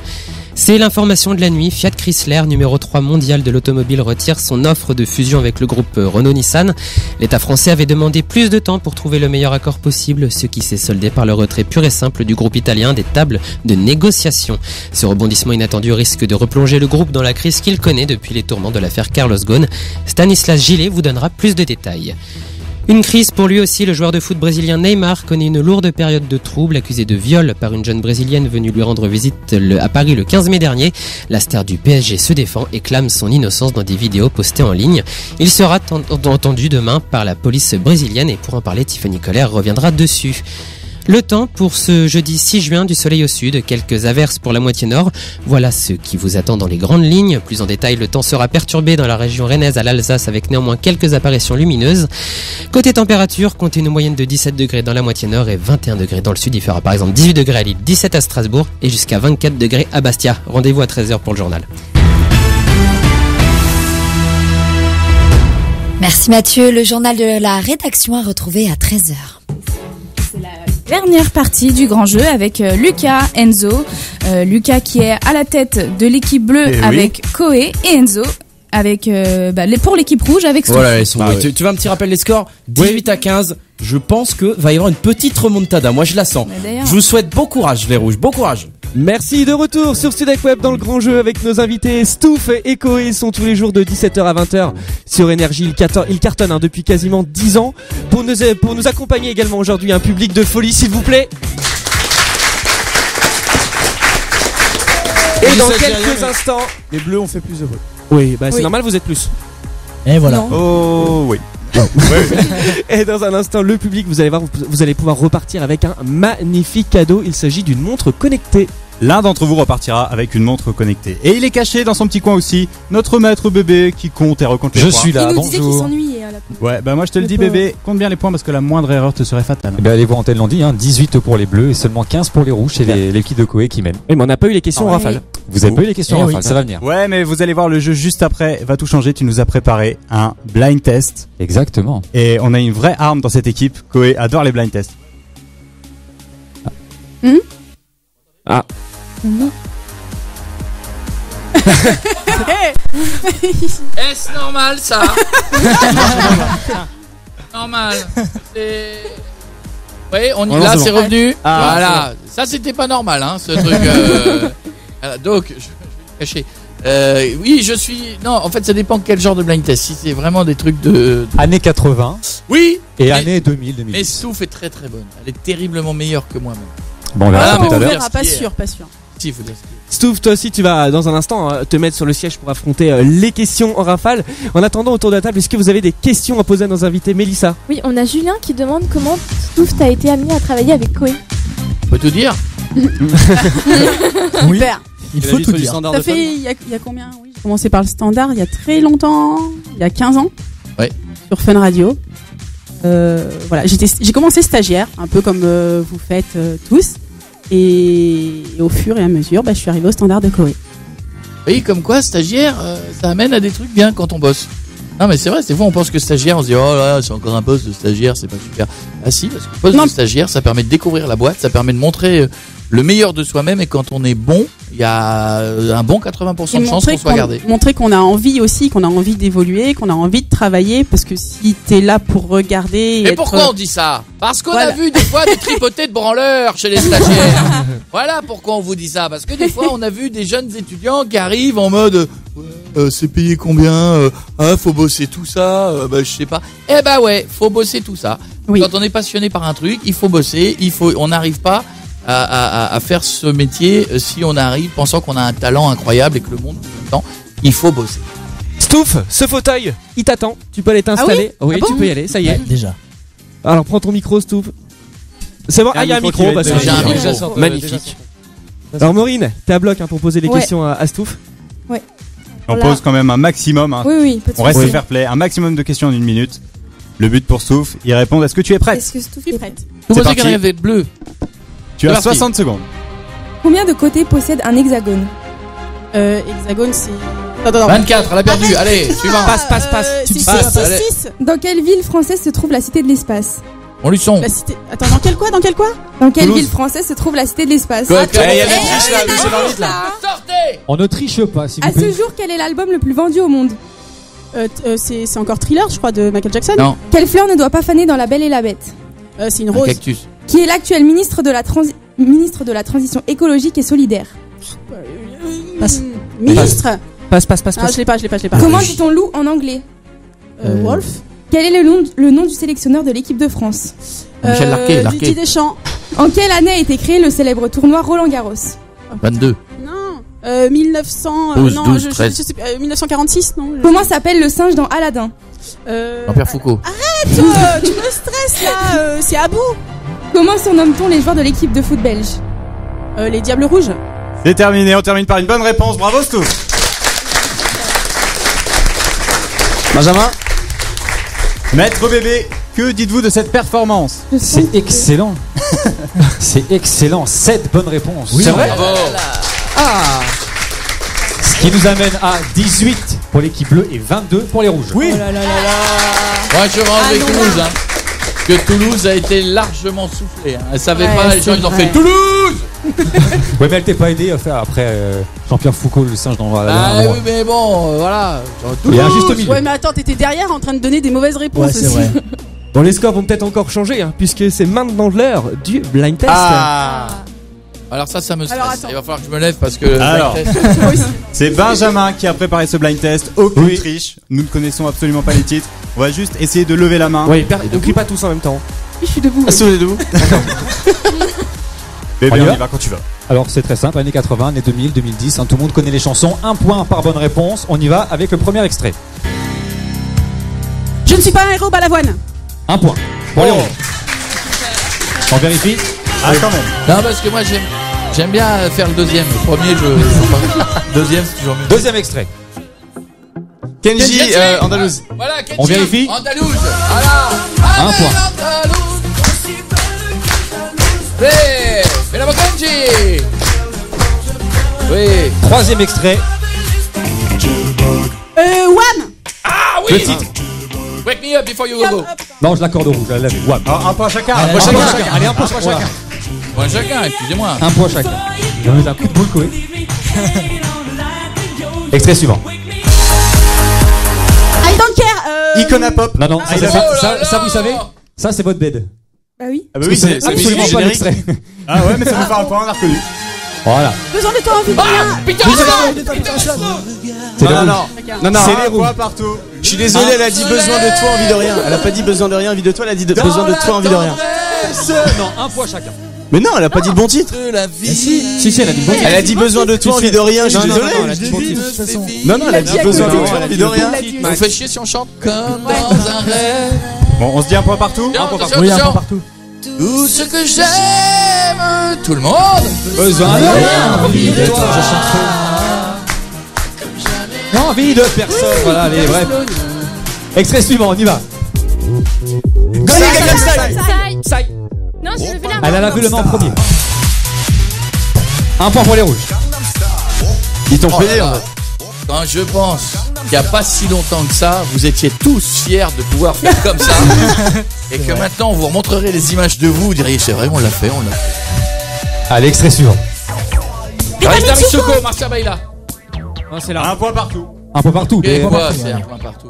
C'est l'information de la nuit. Fiat Chrysler, numéro 3 mondial de l'automobile, retire son offre de fusion avec le groupe Renault-Nissan. L'État français avait demandé plus de temps pour trouver le meilleur accord possible, ce qui s'est soldé par le retrait pur et simple du groupe italien des tables de négociation. Ce rebondissement inattendu risque de replonger le groupe dans la crise qu'il connaît depuis les tourments de l'affaire Carlos Ghosn. Stanislas Gillet vous donnera plus de détails. Une crise pour lui aussi, le joueur de foot brésilien Neymar connaît une lourde période de trouble, accusé de viol par une jeune brésilienne venue lui rendre visite à Paris le 15 mai dernier. La star du PSG se défend et clame son innocence dans des vidéos postées en ligne. Il sera entendu demain par la police brésilienne et pour en parler, Tiffany Coller reviendra dessus. Le temps pour ce jeudi 6 juin, du soleil au sud, quelques averses pour la moitié nord. Voilà ce qui vous attend dans les grandes lignes. Plus en détail, le temps sera perturbé dans la région rennaise à l'Alsace avec néanmoins quelques apparitions lumineuses. Côté température, comptez une moyenne de 17 degrés dans la moitié nord et 21 degrés dans le sud. Il fera par exemple 18 degrés à Lille, 17 à Strasbourg et jusqu'à 24 degrés à Bastia. Rendez-vous à 13h pour le journal. Merci Mathieu. Le journal de la rédaction à retrouver à 13h. Dernière partie du grand jeu avec Lucas, Enzo. Lucas qui est à la tête de l'équipe bleue avec Koé et Enzo avec pour l'équipe rouge avec Stouff. Voilà, ils sont tu veux un petit rappel des scores? 18 à 15. Je pense que va y avoir une petite remontada. Moi, je la sens. Je vous souhaite bon courage, les rouges. Bon courage. Merci, de retour sur Studec Web dans le grand jeu avec nos invités Stouff et Koé. Sont tous les jours de 17h à 20h sur Énergie. Ils cartonnent depuis quasiment 10 ans. Pour nous accompagner également aujourd'hui, un public de folie, s'il vous plaît. Et dans quelques instants, les bleus ont fait plus heureux. Oui, c'est normal, vous êtes plus. Et voilà. Non. Oh oui. Et dans un instant, le public, vous allez pouvoir repartir avec un magnifique cadeau. Il s'agit d'une montre connectée. L'un d'entre vous repartira avec une montre connectée. Et il est caché dans son petit coin aussi, notre maître bébé qui compte et recompte les points. Je suis là, Il nous bonjour. disait qu'il s'ennuyait à la coupe. Ouais, moi je te le dis bébé, compte bien les points parce que la moindre erreur te serait fatale. Eh bien, les voix antennes l'ont dit, 18 pour les bleus et seulement 15 pour les rouges. C'est l'équipe de Koé qui mène. Oui, mais on n'a pas eu les questions en rafale. Vous avez pas eu les questions en rafale, ça va venir. Ouais, mais vous allez voir le jeu juste après, va tout changer. Tu nous as préparé un blind test. Exactement. Et on a une vraie arme dans cette équipe. Koé adore les blind tests. Ah. Non. Est-ce normal ça? Normal. Oui, là c'est revenu. Voilà, ça c'était pas normal, ce truc. Voilà, donc, je vais cacher. Oui, je suis. Non, en fait, ça dépend quel genre de blind test. Si c'est vraiment des trucs de. Années 80. Oui. Et années 2000, 2010. Mais Stouff est très très bonne. Elle est terriblement meilleure que moi-même. Bon, on verra tout à l'heure. Pas sûr. Si, faut dire. Stouff, toi aussi, tu vas dans un instant te mettre sur le siège pour affronter les questions en rafale. En attendant, autour de la table, est-ce que vous avez des questions à poser à nos invités? Mélissa? Oui, on a Julien qui demande comment Stouff t'a été amené à travailler avec Koé. On peut tout dire. Oui. Il faut tout dire. Ça fait il y a combien? Oui, j'ai commencé par le standard il y a très longtemps, il y a 15 ans. Ouais. Sur Fun Radio. Voilà, j'ai commencé stagiaire, un peu comme vous faites tous. Et au fur et à mesure, je suis arrivé au standard de Koé. Oui, comme quoi, stagiaire, ça amène à des trucs bien quand on bosse. Non, mais c'est vrai, des fois on pense que stagiaire, on se dit oh là, c'est encore un poste de stagiaire, c'est pas super. Ah si, parce que le poste de stagiaire, ça permet de découvrir la boîte, ça permet de montrer le meilleur de soi-même, et quand on est bon, il y a un bon 80% de chances qu'on soit gardé. Montrer qu'on a envie aussi, qu'on a envie d'évoluer, qu'on a envie de travailler, parce que si t'es là pour regarder... Mais pourquoi on dit ça? Parce qu'on a vu des fois des tripotés de branleurs chez les stagiaires. Voilà pourquoi on vous dit ça, parce que des fois on a vu des jeunes étudiants qui arrivent en mode c'est payé combien, faut bosser tout ça, je sais pas. Eh bah ouais, faut bosser tout ça. Oui. Quand on est passionné par un truc, il faut bosser, on n'arrive pas à faire ce métier si on arrive pensant qu'on a un talent incroyable et que le monde en même temps, il faut bosser. Stouff, ce fauteuil, il t'attend. Tu peux aller t'installer. Ah oui, tu peux y aller, ça y est. Déjà. Alors prends ton micro, Stouff. C'est bon, il y a un micro. J'ai un micro. Magnifique. Alors Maureen, t'es à bloc pour poser les questions à Stouff. Ouais. On Voilà. pose quand même un maximum. Hein. Oui, pas de On reste soucis. fair play. Un maximum de questions en 1 minute. Le but pour Stouff, y répondre. Est-ce que tu es prête? Est-ce que Stouff est prête? Vous C'est pensez parti. qu'elle rêve bleu? Tu C'est as parti. 60 secondes. Combien de côtés possède un hexagone? Hexagone, c'est. Attends. 24, elle a perdu. Allez, suivant. Passe. Passe, allez. 6. Dans quelle ville française se trouve la Cité de l'Espace? On lui son. La cité. Attends, dans quelle quoi? Dans quelle Toulouse. ville française se trouve la Cité de l'Espace? Quoi, Ah, quoi, il y a eh, des triches là, eh, Lucie dans le lit, là. Sortez. On ne triche pas, s'il À vous plaît. ce jour, quel est l'album le plus vendu au monde? C'est encore Thriller, je crois, de Michael Jackson. Non. Quelle fleur ne doit pas faner dans La Belle et la Bête? C'est une Un rose. cactus. Qui est l'actuel ministre de la Transition écologique et solidaire? Passe. Ministre. Passe. Ah, je l'ai pas. Ah, Comment dit-on loup en anglais? Wolf. Quel est le nom du sélectionneur de l'équipe de France? Michel Larquet. Didier Deschamps. En quelle année a été créé le célèbre tournoi Roland-Garros? 22. Non. 1900. 12, non, 12, 13. je sais pas, 1946, non. Comment s'appelle le singe dans Aladdin? Jean-Pierre Foucault. Arrête, tu me stresses là. C'est Abou. Comment surnomme-t-on les joueurs de l'équipe de foot belge? Les Diables Rouges. C'est terminé. On termine par une bonne réponse. Bravo Stouff. Benjamin? Maître bébé, que dites-vous de cette performance? C'est excellent. C'est excellent. 7 bonnes réponses. Oui, c'est vrai. Bravo. Ah. Ce qui nous amène à 18 pour l'équipe bleue et 22 pour les rouges. Oui. Moi, je rentre avec Toulouse. Hein. Que Toulouse a été largement soufflée. Hein. Elle savait Ouais, pas, les c'est gens ils ont vrai. fait Toulouse. Ouais, mais elle t'est pas aidé à faire après Jean-Pierre Foucault, le singe dans la Ah oui, mais bon, voilà. Genre, Il y a un Toulouse. juste milieu. Ouais, mais attends, t'étais derrière en train de donner des mauvaises réponses Ouais, c'est aussi. vrai. Bon, les scores vont peut-être encore changer, hein, puisque c'est maintenant l'heure du blind test. Ah. Alors ça me stresse. Alors, attends. Il va falloir que je me lève parce que. Alors. C'est Benjamin qui a préparé ce blind test. Aucune triche. Nous ne connaissons absolument pas les titres. On va juste essayer de lever la main. Ouais, ne crie pas tous en même temps. Je suis debout. Est-ce que vous êtes debout? Bébé, On y on va y va quand tu veux. Alors c'est très simple, années 80, années 2000, 2010, hein, tout le monde connaît les chansons, 1 point par bonne réponse. On y va avec le premier extrait. Je ne suis pas un héros, Balavoine. 1 point. Pour les rouges. On vérifie. Ah, quand même. Non, parce que moi j'aime bien faire le deuxième. Le premier, deuxième, c'est toujours mieux. Deuxième extrait. Kenji, Andalouse. Voilà, Kenji. On vérifie. Andalouse. Voilà. 1 point. Mais la Kenji. Oui. Troisième extrait. Wham. Ah oui. Le titre. Wake me up before you go. Non, je l'accorde au rouge. Elle l'avait. Ouais. Un point chacun. Un point chacun. Allez, un point chacun. Point chacun, excusez-moi. Un point chacun. J'ai mis un coup de boule, Koé. Extrait suivant. I don't care. Icona Pop. Non, Ah, ça, vous savez, ça c'est votre bed. Bah oui. Ah bah oui, c'est absolument pas générique. l'extrait. Ah ouais, mais ça nous fait un point, on a reconnu. Voilà. Besoin de toi, envie de rien. C'est Non, C'est les un roues. point partout. Je suis désolé, elle a dit besoin de toi, envie de rien. Elle a pas dit besoin de rien, envie de toi, elle a dit besoin de toi, envie de rien. Non, un point chacun. Mais non, elle a pas dit le bon titre. Si, elle a dit bon titre. Elle a dit besoin de toi, envie de rien, je suis désolé. elle a dit bon titre. Non, elle a dit besoin de toi, envie de rien. On fait chier si on chante comme dans un rêve. Bon, on se dit un point partout. Oui, un point partout. Tout ce que j'aime, tout le monde. Besoin de rien. Envie de toi. Envie de personne. Voilà, allez, bref. Extrait suivant, on y va. Sai. Non, j'ai levé la main. Elle a lavé le main en premier. Un point pour les rouges. Ils t'ont Oh payé, là en là. fait. Quand je pense qu'il n'y a pas si longtemps que ça, vous étiez tous fiers de pouvoir faire comme ça. Et que maintenant, on vous remontrerait les images de vous. Vous diriez, c'est vrai, on l'a fait, on l'a fait. Allez, extrait suivant. Rita Mitsoko, Marcia Baila. Non, c'est là. Un point partout. Un point partout. Et Mais- quoi, c'est un point partout.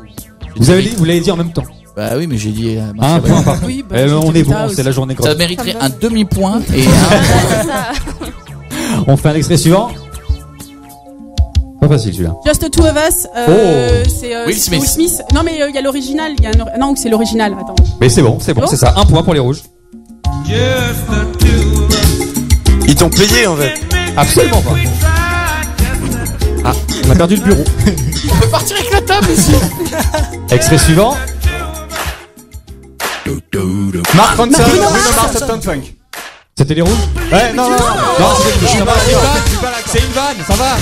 Vous l'avez dit en même temps. Bah oui, mais j'ai dit Marcia Un Baila. point partout. Oui, bah, On j'ai est dit bon, ça c'est la journée Ça grosse. mériterait un demi-point et un. On fait un extrait suivant. Pas facile celui-là. Just Two of Us. C'est Will Smith. Non, mais il y a l'original. Non, c'est l'original. Attends. Mais c'est bon, c'est ça. Un point pour les rouges. Ils t'ont payé, en fait. Absolument pas. Ah, on a perdu le bureau. On peut partir avec la table ici. Extrait suivant. Mark Ronson, Bruno Mars, Uptown Funk. C'était les rouges. Ouais, non, Non, c'est les rouges. Ça va, c'est une vanne, ça va.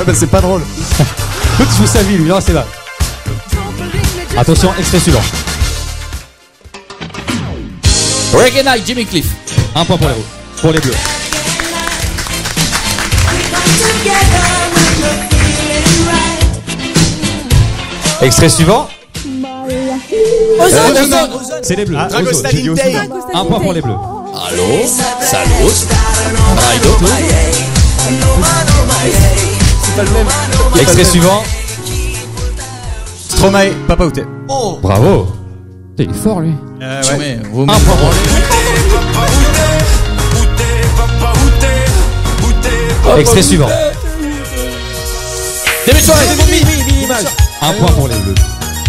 Bah, c'est pas drôle. Toute sous sa vie, lui, non, c'est là. Attention, extrait suivant. Reggae Night, Jimmy Cliff. Un point pour les rouges. Pour les bleus. Extrait suivant. C'est les bleus. Dragostea Dintei. Un point pour les bleus. Allô, salut. Extrait suivant. Stromae, Papa Outé. Bravo. Il est fort lui. Ouais. Un point pour les. Extrait suivant. Un point pour les bleus.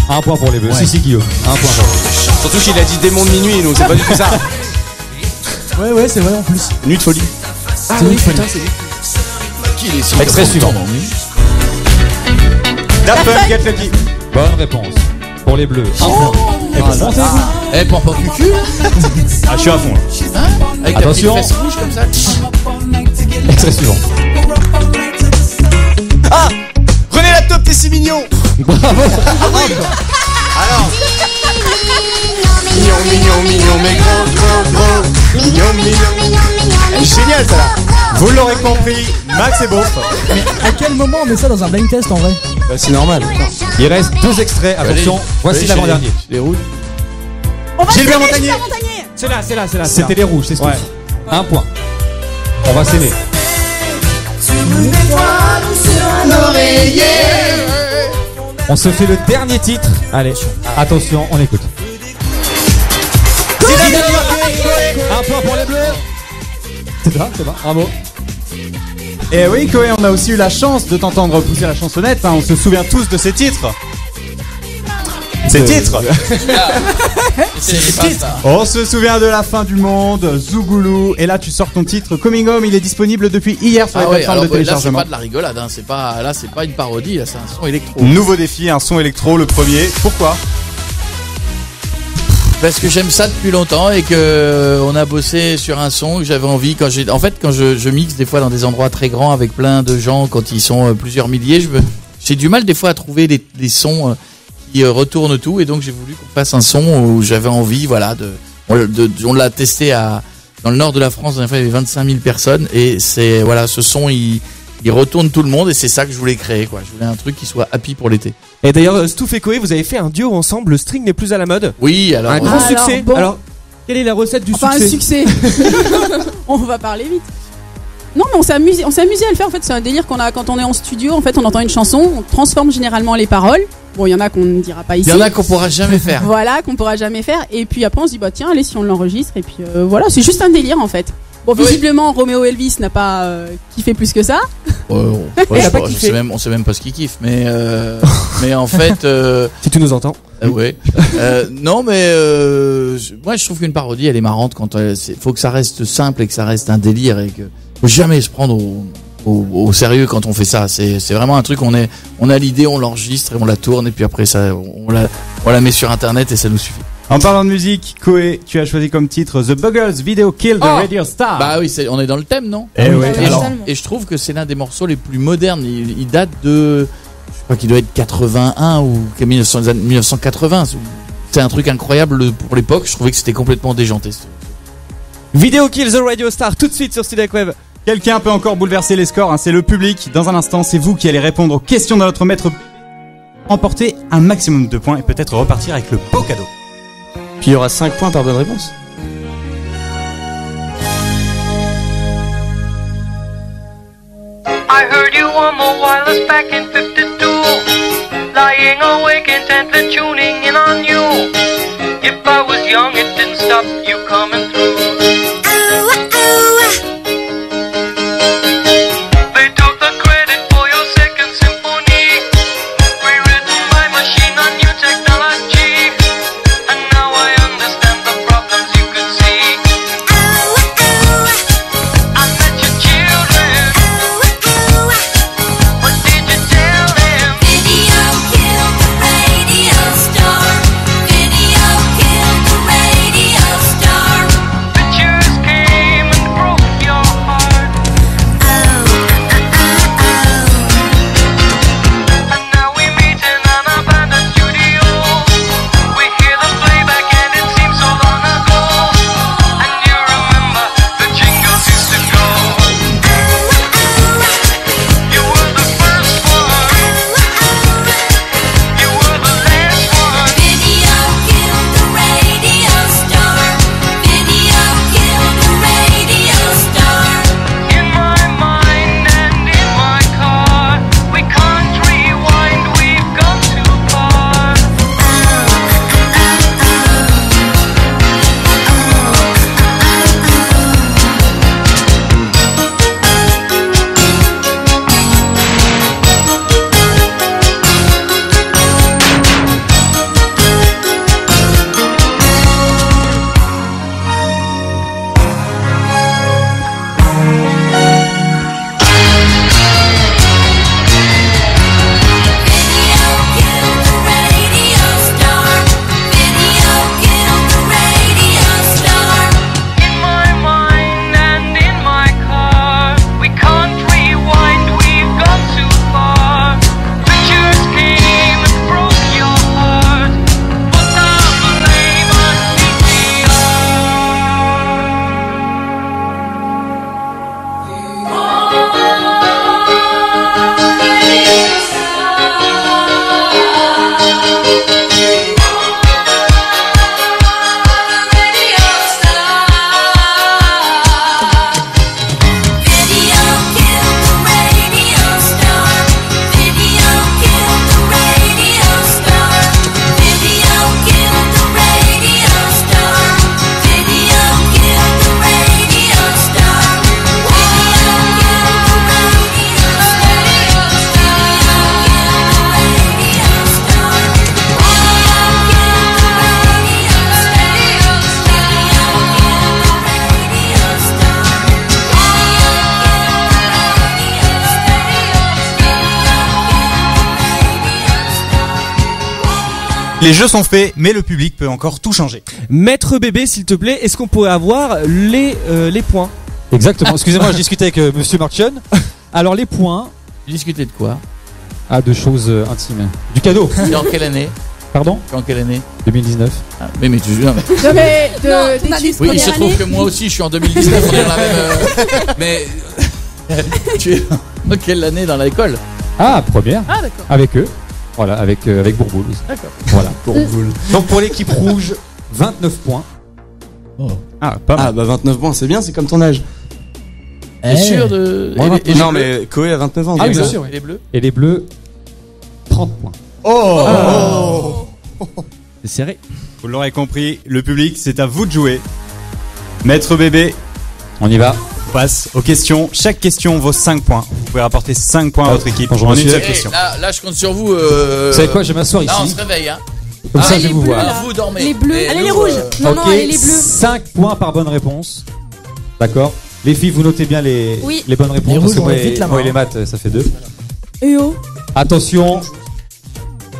Un point pour les bleus. Ouais. Si, Guillaume. Un point pour les bleus. Surtout qu'il a dit démon de minuit, donc c'est pas du tout ça. Ouais, c'est vrai en plus. Nuit de folie. Ah oui, putain, c'est lui. Extrait suivant. Daft Punk, Get Lucky. Bonne réponse. Pour les bleus. Un point. Et pour Monté. Eh, pour cucu. Ah, je suis à fond là. Avec attention. ta petite fesse rouge comme ça. Extrait suivant. Ah, René Laptop, t'es si mignon. Bravo. Alors. Mignon, mais gros. Mignon. Elle est géniale, ça là. Vous l'aurez compris, Max est beau. Mais à quel moment on met ça dans un blind test en vrai? Bah, c'est normal. Il reste 2 extraits. Attention, voici l'avant-dernier. Les rouges. Gilbert Montagnier. C'est là. C'était les rouges, c'est ce Ouais. Un point. On va s'aimer. On se fait le dernier titre. Allez, attention, on écoute. Un point pour les bleus. C'est bon, bravo. Et oui, Koé, on a aussi eu la chance de t'entendre pousser la chansonnette. Hein. On se souvient tous de ces titres. Ces titres. On se souvient de La Fin du Monde, Zougoulou. Et là, tu sors ton titre Coming Home. Il est disponible depuis hier sur les plateformes de téléchargement. Là, c'est pas de la rigolade. Hein. C'est pas une parodie. Là, c'est un son électro. Nouveau défi, un son électro, le premier. Pourquoi? Parce que j'aime ça depuis longtemps et que on a bossé sur un son que j'avais envie quand je mixe des fois dans des endroits très grands avec plein de gens quand ils sont plusieurs milliers, j'ai du mal des fois à trouver des sons qui retournent tout et donc j'ai voulu qu'on fasse un son où j'avais envie on l'a testé dans le nord de la France, la dernière fois il y avait 25 000 personnes et c'est ce son il retourne tout le monde et c'est ça que je voulais créer quoi. Je voulais un truc qui soit happy pour l'été. Et d'ailleurs, Stouff et Koé, vous avez fait un duo ensemble, le string n'est plus à la mode. Oui, alors. Un grand succès. Bon. Alors, quelle est la recette du succès? Un succès. On va parler vite. Non, mais on s'est amusé à le faire. En fait, c'est un délire qu'on a quand on est en studio. En fait, on entend une chanson, on transforme généralement les paroles. Bon, il y en a qu'on ne dira pas ici. Il y en a qu'on pourra jamais faire. Voilà, qu'on pourra jamais faire. Et puis après, on se dit, bah tiens, allez, si on l'enregistre. Et puis voilà, c'est juste un délire en fait. Bon, visiblement, Roméo Elvis n'a pas kiffé plus que ça. On sait même pas ce qu'il kiffe, mais en fait. Si tu nous entends. Ouais. Non, mais moi je trouve qu'une parodie elle est marrante quand faut que ça reste simple et que ça reste un délire et que faut jamais se prendre au sérieux quand on fait ça. C'est vraiment un truc on a l'idée, on l'enregistre et on la tourne et puis après ça on la met sur internet et ça nous suffit. En parlant de musique, Koé, tu as choisi comme titre The Buggles Video Kill the Radio Star. Bah oui, on est dans le thème, non? Et je trouve que c'est l'un des morceaux les plus modernes. Il date de, je crois qu'il doit être 81 ou 1980. C'est un truc incroyable pour l'époque. Je trouvais que c'était complètement déjanté. Video Kill the Radio Star tout de suite sur Studio Web. Quelqu'un peut encore bouleverser les scores, hein, c'est le public. Dans un instant, c'est vous qui allez répondre aux questions de notre maître. Remporter un maximum de points et peut-être repartir avec le beau cadeau. Puis il y aura 5 points par bonne réponse. I heard you on the wireless back in 52, lying awake intently tuning in on you. If I was young, it didn't stop you coming through. They took the credit for your second symphony, rewritten by machine on new technology. And now I understand the problems you could see. I met your children. What did you tell them? Video killed the radio star. Les jeux sont faits, mais le public peut encore tout changer. Maître Bébé, s'il te plaît, est-ce qu'on pourrait avoir les points? Exactement. Excusez-moi, je discutais avec Monsieur Marchion. Alors les points. Discuter de quoi? Ah, de choses intimes. Du cadeau. Et en quelle année? Pardon? En quelle année? 2019. Ah, mais tu joues. Non, mais d'études Oui, il se première trouve année. que moi aussi je suis en 2019. On est dans la même. Mais tu es en quelle année dans l'école? Ah, première. Ah, d'accord. Avec eux. Voilà, avec Bourboule aussi. D'accord. Voilà. Donc pour l'équipe rouge, 29 points. Ah, pas mal. Ah, bah 29 points, c'est bien, c'est comme ton âge. T'es sûr de. Non, mais Koé a 29 ans. Ah, donc bien ça. sûr. Et les bleus? Et les bleus, 30 points. Oh. C'est serré. Vous l'aurez compris, le public, c'est à vous de jouer. Maître Bébé, on y va. On passe aux questions. Chaque question vaut 5 points. Vous pouvez rapporter 5 points à votre équipe bonjour, en une monsieur. seule question. Là, je compte sur vous. Vous savez quoi, je vais m'asseoir ici. Là, on se réveille, hein. Comme ça, Ah, je vais les vous bleus, voir. là. Vous dormez. Les bleus. Allez, les nous, rouges. Non, Ok, non, allez, les bleus. 5 points par bonne réponse. D'accord. Les filles, vous notez bien les bonnes réponses. Les parce rouges, que on moi, les vite la moi et main. les maths, ça fait 2. Et oh. Attention.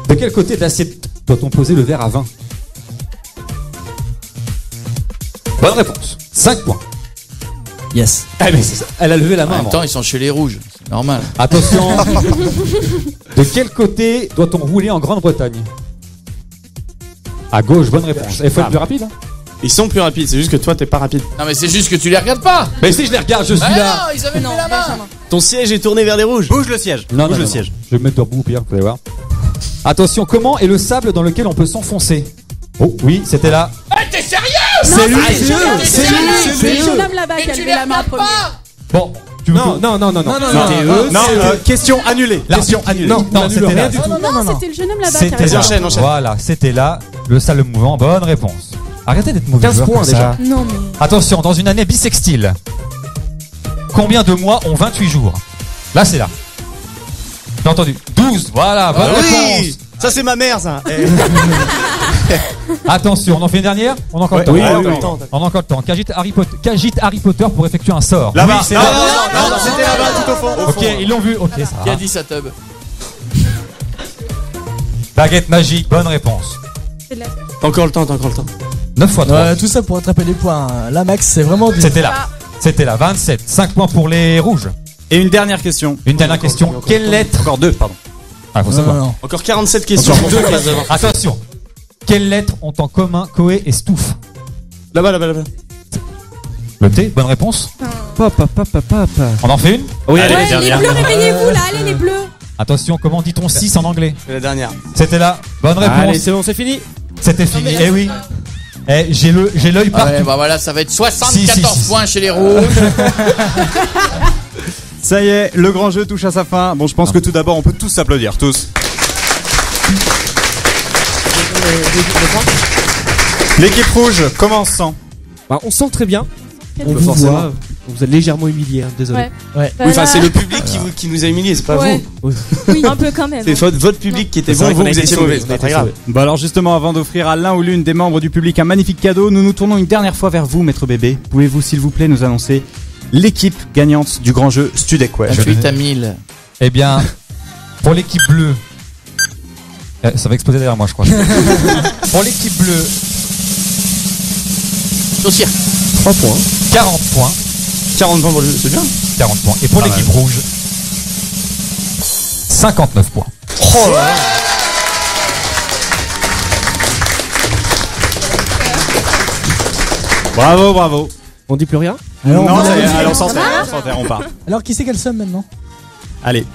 De quel côté de l'assiette doit-on poser le verre à vin? Bonne réponse. 5 points. Yes. Ah, mais c'est ça. Elle a levé la main. En même moi. temps, ils sont chez les rouges. C'est normal. Attention. De quel côté doit-on rouler en Grande-Bretagne? À gauche, bonne réponse. Il faut être plus rapide. Hein. Ils sont plus rapides, c'est juste que toi t'es pas rapide. Non, mais c'est juste que tu les regardes pas. Mais si je les regarde, je suis Ah là. non, ils avaient mis la main. Ton siège est tourné vers les rouges. Bouge le siège. Non, Bouge non, le non. siège. Je vais me mettre debout, pire, vous allez voir. Attention, comment est le sable dans lequel on peut s'enfoncer? Oh, oui, c'était là. Eh, t'es sérieux? C'est lui, Ah, c'est eux, c'est lui, C'est le eux. jeune homme là-bas qui a tu levé les la main regardes premier. pas. Bon, tu veux Non, non, C'était eux. Non, question annulée. Question annulée. Non, c'était là. Non, c'était le jeune homme là-bas qui a C'était levé là. la main. Enchaîne. Voilà, c'était là. Le sable mouvant, bonne réponse. Arrêtez d'être mauvais 15 joueur points comme ça. déjà. Non, mais. Attention, dans une année bissextile, combien de mois ont 28 jours? Là, c'est là. J'ai entendu. 12, voilà, bonne réponse. Ça c'est ma mère ça. Attention, on en fait une dernière? On a encore le temps. Oui, On a oui, encore oui. le temps. On a encore le temps. Qu'agite Harry Potter pour effectuer un sort? Là-bas. Oui, c'est Non, là. non, c'était là-bas tout au fond. Ok, ils l'ont vu. Ok, ça Qui a va. dit ça, Tub? Baguette magique, bonne réponse. T'as encore le temps, t'as encore le temps. 9 fois 3. Tout ça pour attraper les points. La max, c'est vraiment du. C'était là. C'était là. 27. 5 points pour les rouges. Et une dernière question. Une dernière question. Quelle lettre? Encore 2, pardon. Ah, faut savoir. Encore 47 questions. Encore deux. Attention. Quelles lettres ont en commun Koé et Stouff? Là-bas. Le T, bonne réponse. Papa. On en fait une? Oui, Ouais, allez, les dernière. bleus, réveillez-vous là, allez les bleus. Attention, comment dit-on 6 en anglais? C'est la dernière. C'était là. Bonne réponse. Allez, c'est bon, c'est fini. C'était fini. Eh oui. Eh, j'ai l'œil Ah partout. ouais, bah voilà, ça va être 74 Si. points chez les rouges. Ça y est, le grand jeu touche à sa fin. Bon, je pense que tout d'abord, on peut tous s'applaudir, tous. L'équipe rouge commençant. Bah, on sent très bien. On Bah, vous forcément. voit. On vous a légèrement humilié, hein, désolé. Ouais. Oui, enfin c'est le public qui nous a humiliés, c'est pas Ouais. vous. Oui, un peu quand même. C'est votre public qui était C'est bon, vrai vous qu'on a été étiez sauvés, mauvais, c'est on a pas très été grave. sauvés. Bon alors justement, avant d'offrir à l'un ou l'une des membres du public un magnifique cadeau, nous nous tournons une dernière fois vers vous, Maître Bébé. Pouvez-vous s'il vous plaît nous annoncer l'équipe gagnante du grand jeu Studek-Wesh? 28 à 1000. Eh bien, pour l'équipe bleue. Ça va exploser derrière moi, je crois. Pour l'équipe bleue, Dossier. 3 points. 40 points. 40 points pour le jeu, c'est bien. 40 points. Et pour Pas l'équipe rouge, 59 points. Oh là. Bravo, bravo. On dit plus rien? Alors, Non, on ça y est, va- allez, on s'enterre, on part. Alors, qui c'est qu'elle somme maintenant? Allez.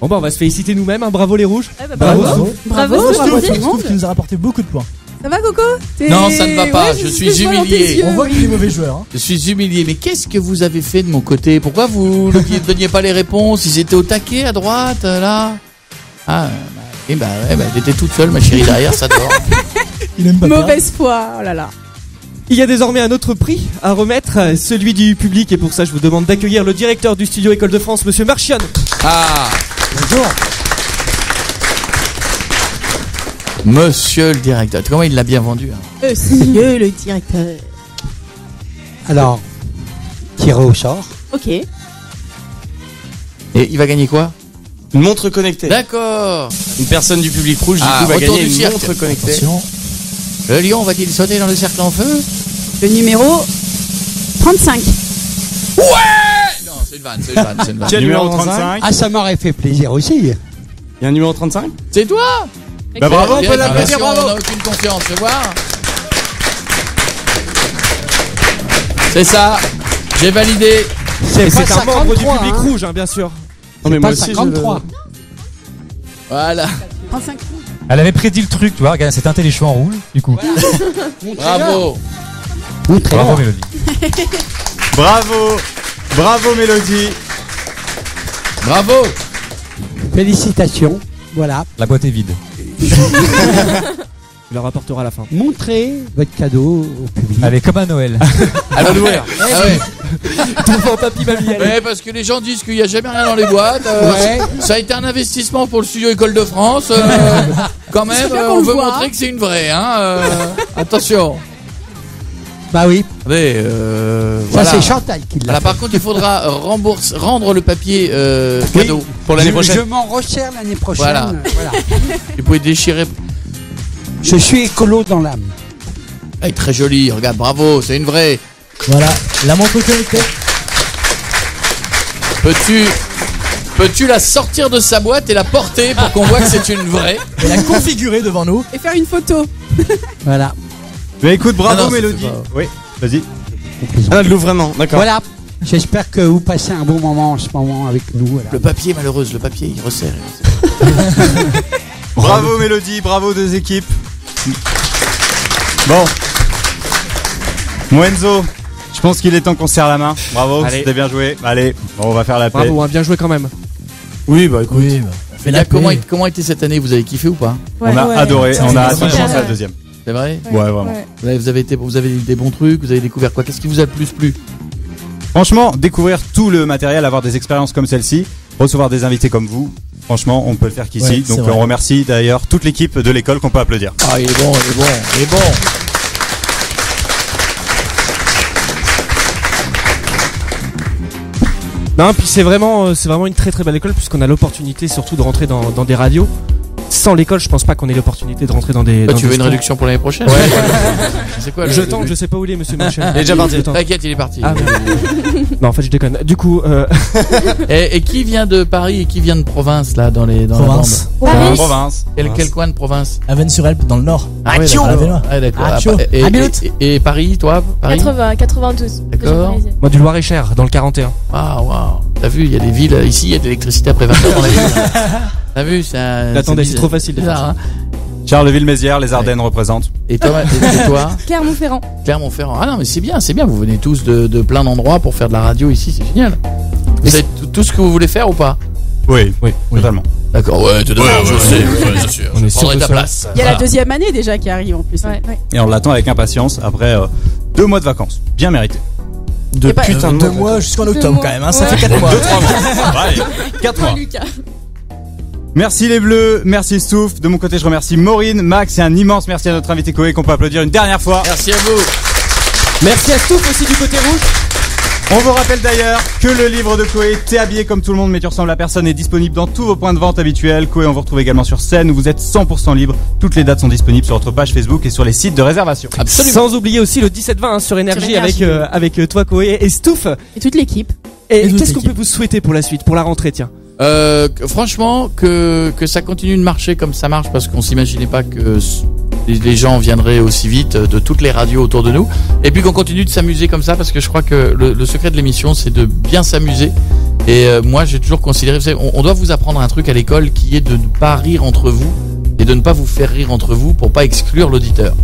Bon bah on va se féliciter nous-mêmes, hein. Bravo les rouges. Bravo. Bravo. Bravo, Stouff, bravo tout le Stouff monde. qui nous a rapporté beaucoup de points. Ça va, Coco? Non, ça ne va pas, Ouais, je c'est suis ce que vois dans tes humilié. yeux. On voit qu'il est mauvais joueur. Hein. Je suis humilié. Mais qu'est-ce que vous avez fait de mon côté? Pourquoi vous ne donniez pas les réponses? Ils étaient au taquet à droite, là. Ah, t'étais toute seule, ma chérie, derrière, ça dort. Il aime pas perdre. Mauvaise foi, oh là là. Il y a désormais un autre prix à remettre, celui du public, et pour ça je vous demande d'accueillir le directeur du studio École de France, Monsieur Marchion. Ah, Bonjour. monsieur le directeur. Comment il l'a bien vendu, hein. Monsieur le directeur. Alors, tiré au sort. Ok. Et il va gagner quoi? Une montre connectée. D'accord. Une personne du public rouge du coup va retour gagner du une cirque. montre connectée. Attention. Le lion va-t-il sauter dans le cercle en feu? Le numéro 35. Ouais. Non, c'est une vanne, c'est une vanne, c'est une vanne. Quel numéro 35? Ah, ça m'aurait fait plaisir aussi. Il y a un numéro 35? C'est toi. Bah bravo, on Bien, peut l'applaudir, attention, bravo. On n'a aucune confiance, tu vois. C'est ça. J'ai validé. Et pas c'est un membre du 53, public hein. rouge, hein, bien sûr. Non mais Pas moi aussi 53. Voilà. 35. Elle avait prédit le truc, tu vois. Regarde, elle s'est teinté les cheveux en rouge, du coup. Bravo. Bravo, Mélodie. Bravo. Bravo, Mélodie. Bravo. Félicitations. Voilà. La boîte est vide. Il le rapportera à la fin. Montrez votre cadeau au public. Allez, comme à Noël. À l'ouvrir. Ah ouais. Ton papy va y aller. Ouais, parce que les gens disent qu'il n'y a jamais rien dans les boîtes. Ouais. Ça a été un investissement pour le studio École de France. Quand même, bien qu'on on le veut voit, montrer que c'est une vraie. Hein, attention. Bah oui. Mais, Ça, voilà. c'est Chantal qui l'a. Alors, par contre, il faudra rendre le papier cadeau pour l'année prochaine. Je m'en resserre l'année prochaine. Voilà. Voilà. Vous pouvez déchirer. Je suis écolo dans l'âme. Elle est très jolie. Regarde, bravo, c'est une vraie. Voilà, la montre connectée. Peux-tu la sortir de sa boîte et la porter pour qu'on voit que c'est une vraie? Et la configurer devant nous. Et faire une photo. Voilà. Mais écoute, bravo, Ah non, ça Mélodie. fait pas- Oui, vas-y. Ah, de l'ouvre vraiment, d'accord. Voilà. J'espère que vous passez un bon moment en ce moment avec nous. Voilà. Le papier, malheureuse, le papier, il resserre. Bravo, Mélodie. Bravo aux deux équipes. Bon. Mon Enzo, je pense qu'il est temps qu'on se serre la main. Bravo, Allez. c'était bien joué. Allez, bon, on va faire la paix. Bravo, hein, bien joué quand même. Oui, bah écoute. Oui, bah, Mais là, comment était cette année? Vous avez kiffé ou pas? On a adoré. On a super. adoré la deuxième. C'est vrai? Ouais, vraiment. Ouais. Vous avez eu des bons trucs, vous avez découvert quoi? Qu'est-ce qui vous a le plus plu? Franchement, découvrir tout le matériel, avoir des expériences comme celle-ci, recevoir des invités comme vous, franchement, on peut le faire qu'ici. Ouais, Donc c'est vrai. on remercie d'ailleurs toute l'équipe de l'école qu'on peut applaudir. Ah, il est bon, il est bon, il est bon. Non, puis c'est vraiment une très très belle école puisqu'on a l'opportunité surtout de rentrer dans des radios. Sans l'école, je pense pas qu'on ait l'opportunité de rentrer dans des. Bah, dans tu des veux une sports. réduction pour l'année prochaine? Ouais. C'est quoi Je tente, je sais pas où il est, monsieur Michel. Il est déjà parti. T'inquiète, il est parti. Ah, merde. Non, en fait, je déconne. Du coup, Et qui vient de Paris et qui vient de province là dans la Province. bande? Province. Quel coin de province? Avennes-sur-Helpe dans le nord. Ah, ouais, Thio. à la Véloire. Ah, d'accord. Ah, Thio. Et, À Biloute. et Paris, toi? Paris? 92. D'accord. moi du Loir-et-Cher, dans le 41. Ah, waouh. T'as vu, il y a des villes ici, il y a de l'électricité après 20 heures dans la ville. T'as vu, c'est un. Attendez, c'est trop facile. bizarre, hein. Charleville-Mézières, les Ardennes représentent. Et toi, et toi? Clermont-Ferrand. Clermont-Ferrand. Ah non, mais c'est bien, vous venez tous de plein d'endroits pour faire de la radio ici, c'est génial. Vous savez tout ce que vous voulez faire ou pas? Oui, totalement. D'accord, ouais, totalement, je sais, bien sûr. On est Je sûr prendrai de ta ça. place. Il y a Voilà. la deuxième année déjà qui arrive en plus. Ouais. Et on l'attend avec impatience après 2 mois de vacances. Bien mérité. De Et pas- putain de 2 mois. mois jusqu'en Deux octobre mois. quand même, hein, ça Ouais. fait 4 mois. 2-3 mois. Allez, 4 mois. Lucas. Merci les Bleus, merci Stouff. De mon côté, je remercie Maureen, Max et un immense merci à notre invité Koé qu'on peut applaudir une dernière fois. Merci à vous. Merci à Stouff aussi du côté rouge. On vous rappelle d'ailleurs que le livre de Koé, T'es habillé comme tout le monde mais tu ressembles à personne, est disponible dans tous vos points de vente habituels. Koé, on vous retrouve également sur scène où vous êtes 100% libre. Toutes les dates sont disponibles sur votre page Facebook et sur les sites de réservation. Absolument. Sans oublier aussi le 17-20 hein, sur Énergie avec toi Koé et Stouff. Et toute l'équipe. Et toute qu'est-ce qu'on l'équipe. peut vous souhaiter pour la suite, pour la rentrée, tiens? Franchement, que ça continue de marcher comme ça marche parce qu'on s'imaginait pas que les gens viendraient aussi vite de toutes les radios autour de nous. Et puis qu'on continue de s'amuser comme ça parce que je crois que le secret de l'émission c'est de bien s'amuser. Et moi j'ai toujours considéré, vous savez, on doit vous apprendre un truc à l'école qui est de ne pas rire entre vous et de ne pas vous faire rire entre vous pour pas exclure l'auditeur.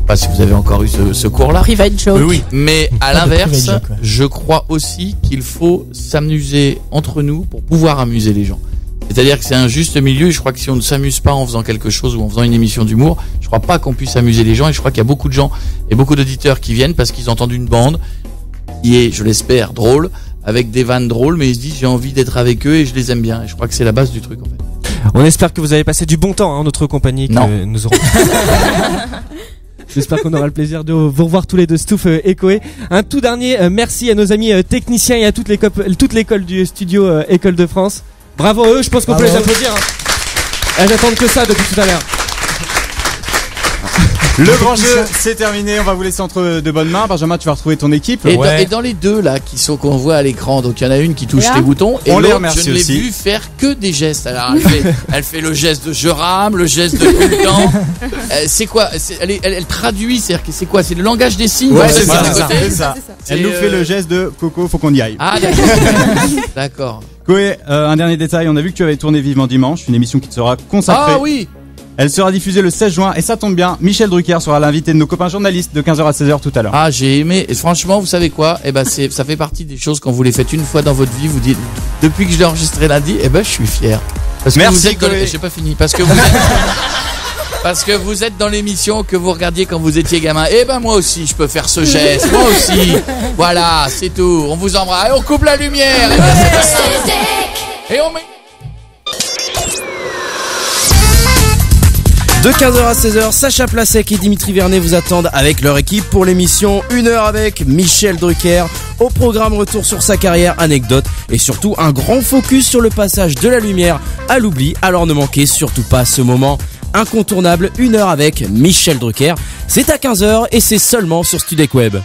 Pas si vous avez encore eu ce cours-là. Private joke. Oui. Mais à Pas de l'inverse, private joke, ouais. je crois aussi qu'il faut s'amuser entre nous pour pouvoir amuser les gens. C'est-à-dire que c'est un juste milieu et je crois que si on ne s'amuse pas en faisant quelque chose ou en faisant une émission d'humour, je crois pas qu'on puisse amuser les gens et je crois qu'il y a beaucoup de gens et beaucoup d'auditeurs qui viennent parce qu'ils entendent une bande qui est, je l'espère, drôle, avec des vannes drôles, mais ils se disent j'ai envie d'être avec eux et je les aime bien. Et je crois que c'est la base du truc en fait. On espère que vous avez passé du bon temps en notre compagnie. Que Non. nous aurons. J'espère qu'on aura le plaisir de vous revoir tous les deux, Stouff et Koé. Un tout dernier merci à nos amis techniciens et à toute l'école du studio École de France. Bravo à eux, je pense qu'on peut les applaudir. Elles attendent que ça depuis tout à l'heure. Le grand jeu, c'est terminé. On va vous laisser entre de bonnes mains. Benjamin, tu vas retrouver ton équipe. Et dans les deux là qu'on voit à l'écran, donc il y en a une qui touche les boutons et on les l'autre, remercie je ne l'ai aussi. vu faire que des gestes. Alors elle fait le geste de je rame, le geste de tout le temps. C'est quoi elle traduit, c'est quoi? C'est le langage des signes. Ouais, c'est ça. Elle nous fait le geste de Coco, faut qu'on y aille. Ah d'accord. D'accord. Koé, un dernier détail. On a vu que tu avais tourné Vivement Dimanche, une émission qui te sera consacrée. Ah oui. Elle sera diffusée le 16 juin et ça tombe bien, Michel Drucker sera l'invité de nos copains journalistes de 15h à 16h tout à l'heure. Ah, j'ai aimé. Et franchement, vous savez quoi? Ça fait partie des choses quand vous les faites une fois dans votre vie, vous dites, depuis que je l'ai enregistré lundi, je suis fier. Parce que merci, j'ai pas fini. Parce que vous êtes dans l'émission que vous regardiez quand vous étiez gamin. Moi aussi, je peux faire ce geste. Moi aussi. Voilà, c'est tout. On vous embrasse. Et on coupe la lumière. Et on met... De 15h à 16h, Sacha Plasek et Dimitri Vernet vous attendent avec leur équipe pour l'émission 1 heure avec Michel Drucker. Au programme, retour sur sa carrière, anecdotes et surtout un grand focus sur le passage de la lumière à l'oubli. Alors ne manquez surtout pas ce moment incontournable, 1 heure avec Michel Drucker. C'est à 15h et c'est seulement sur Studek Web.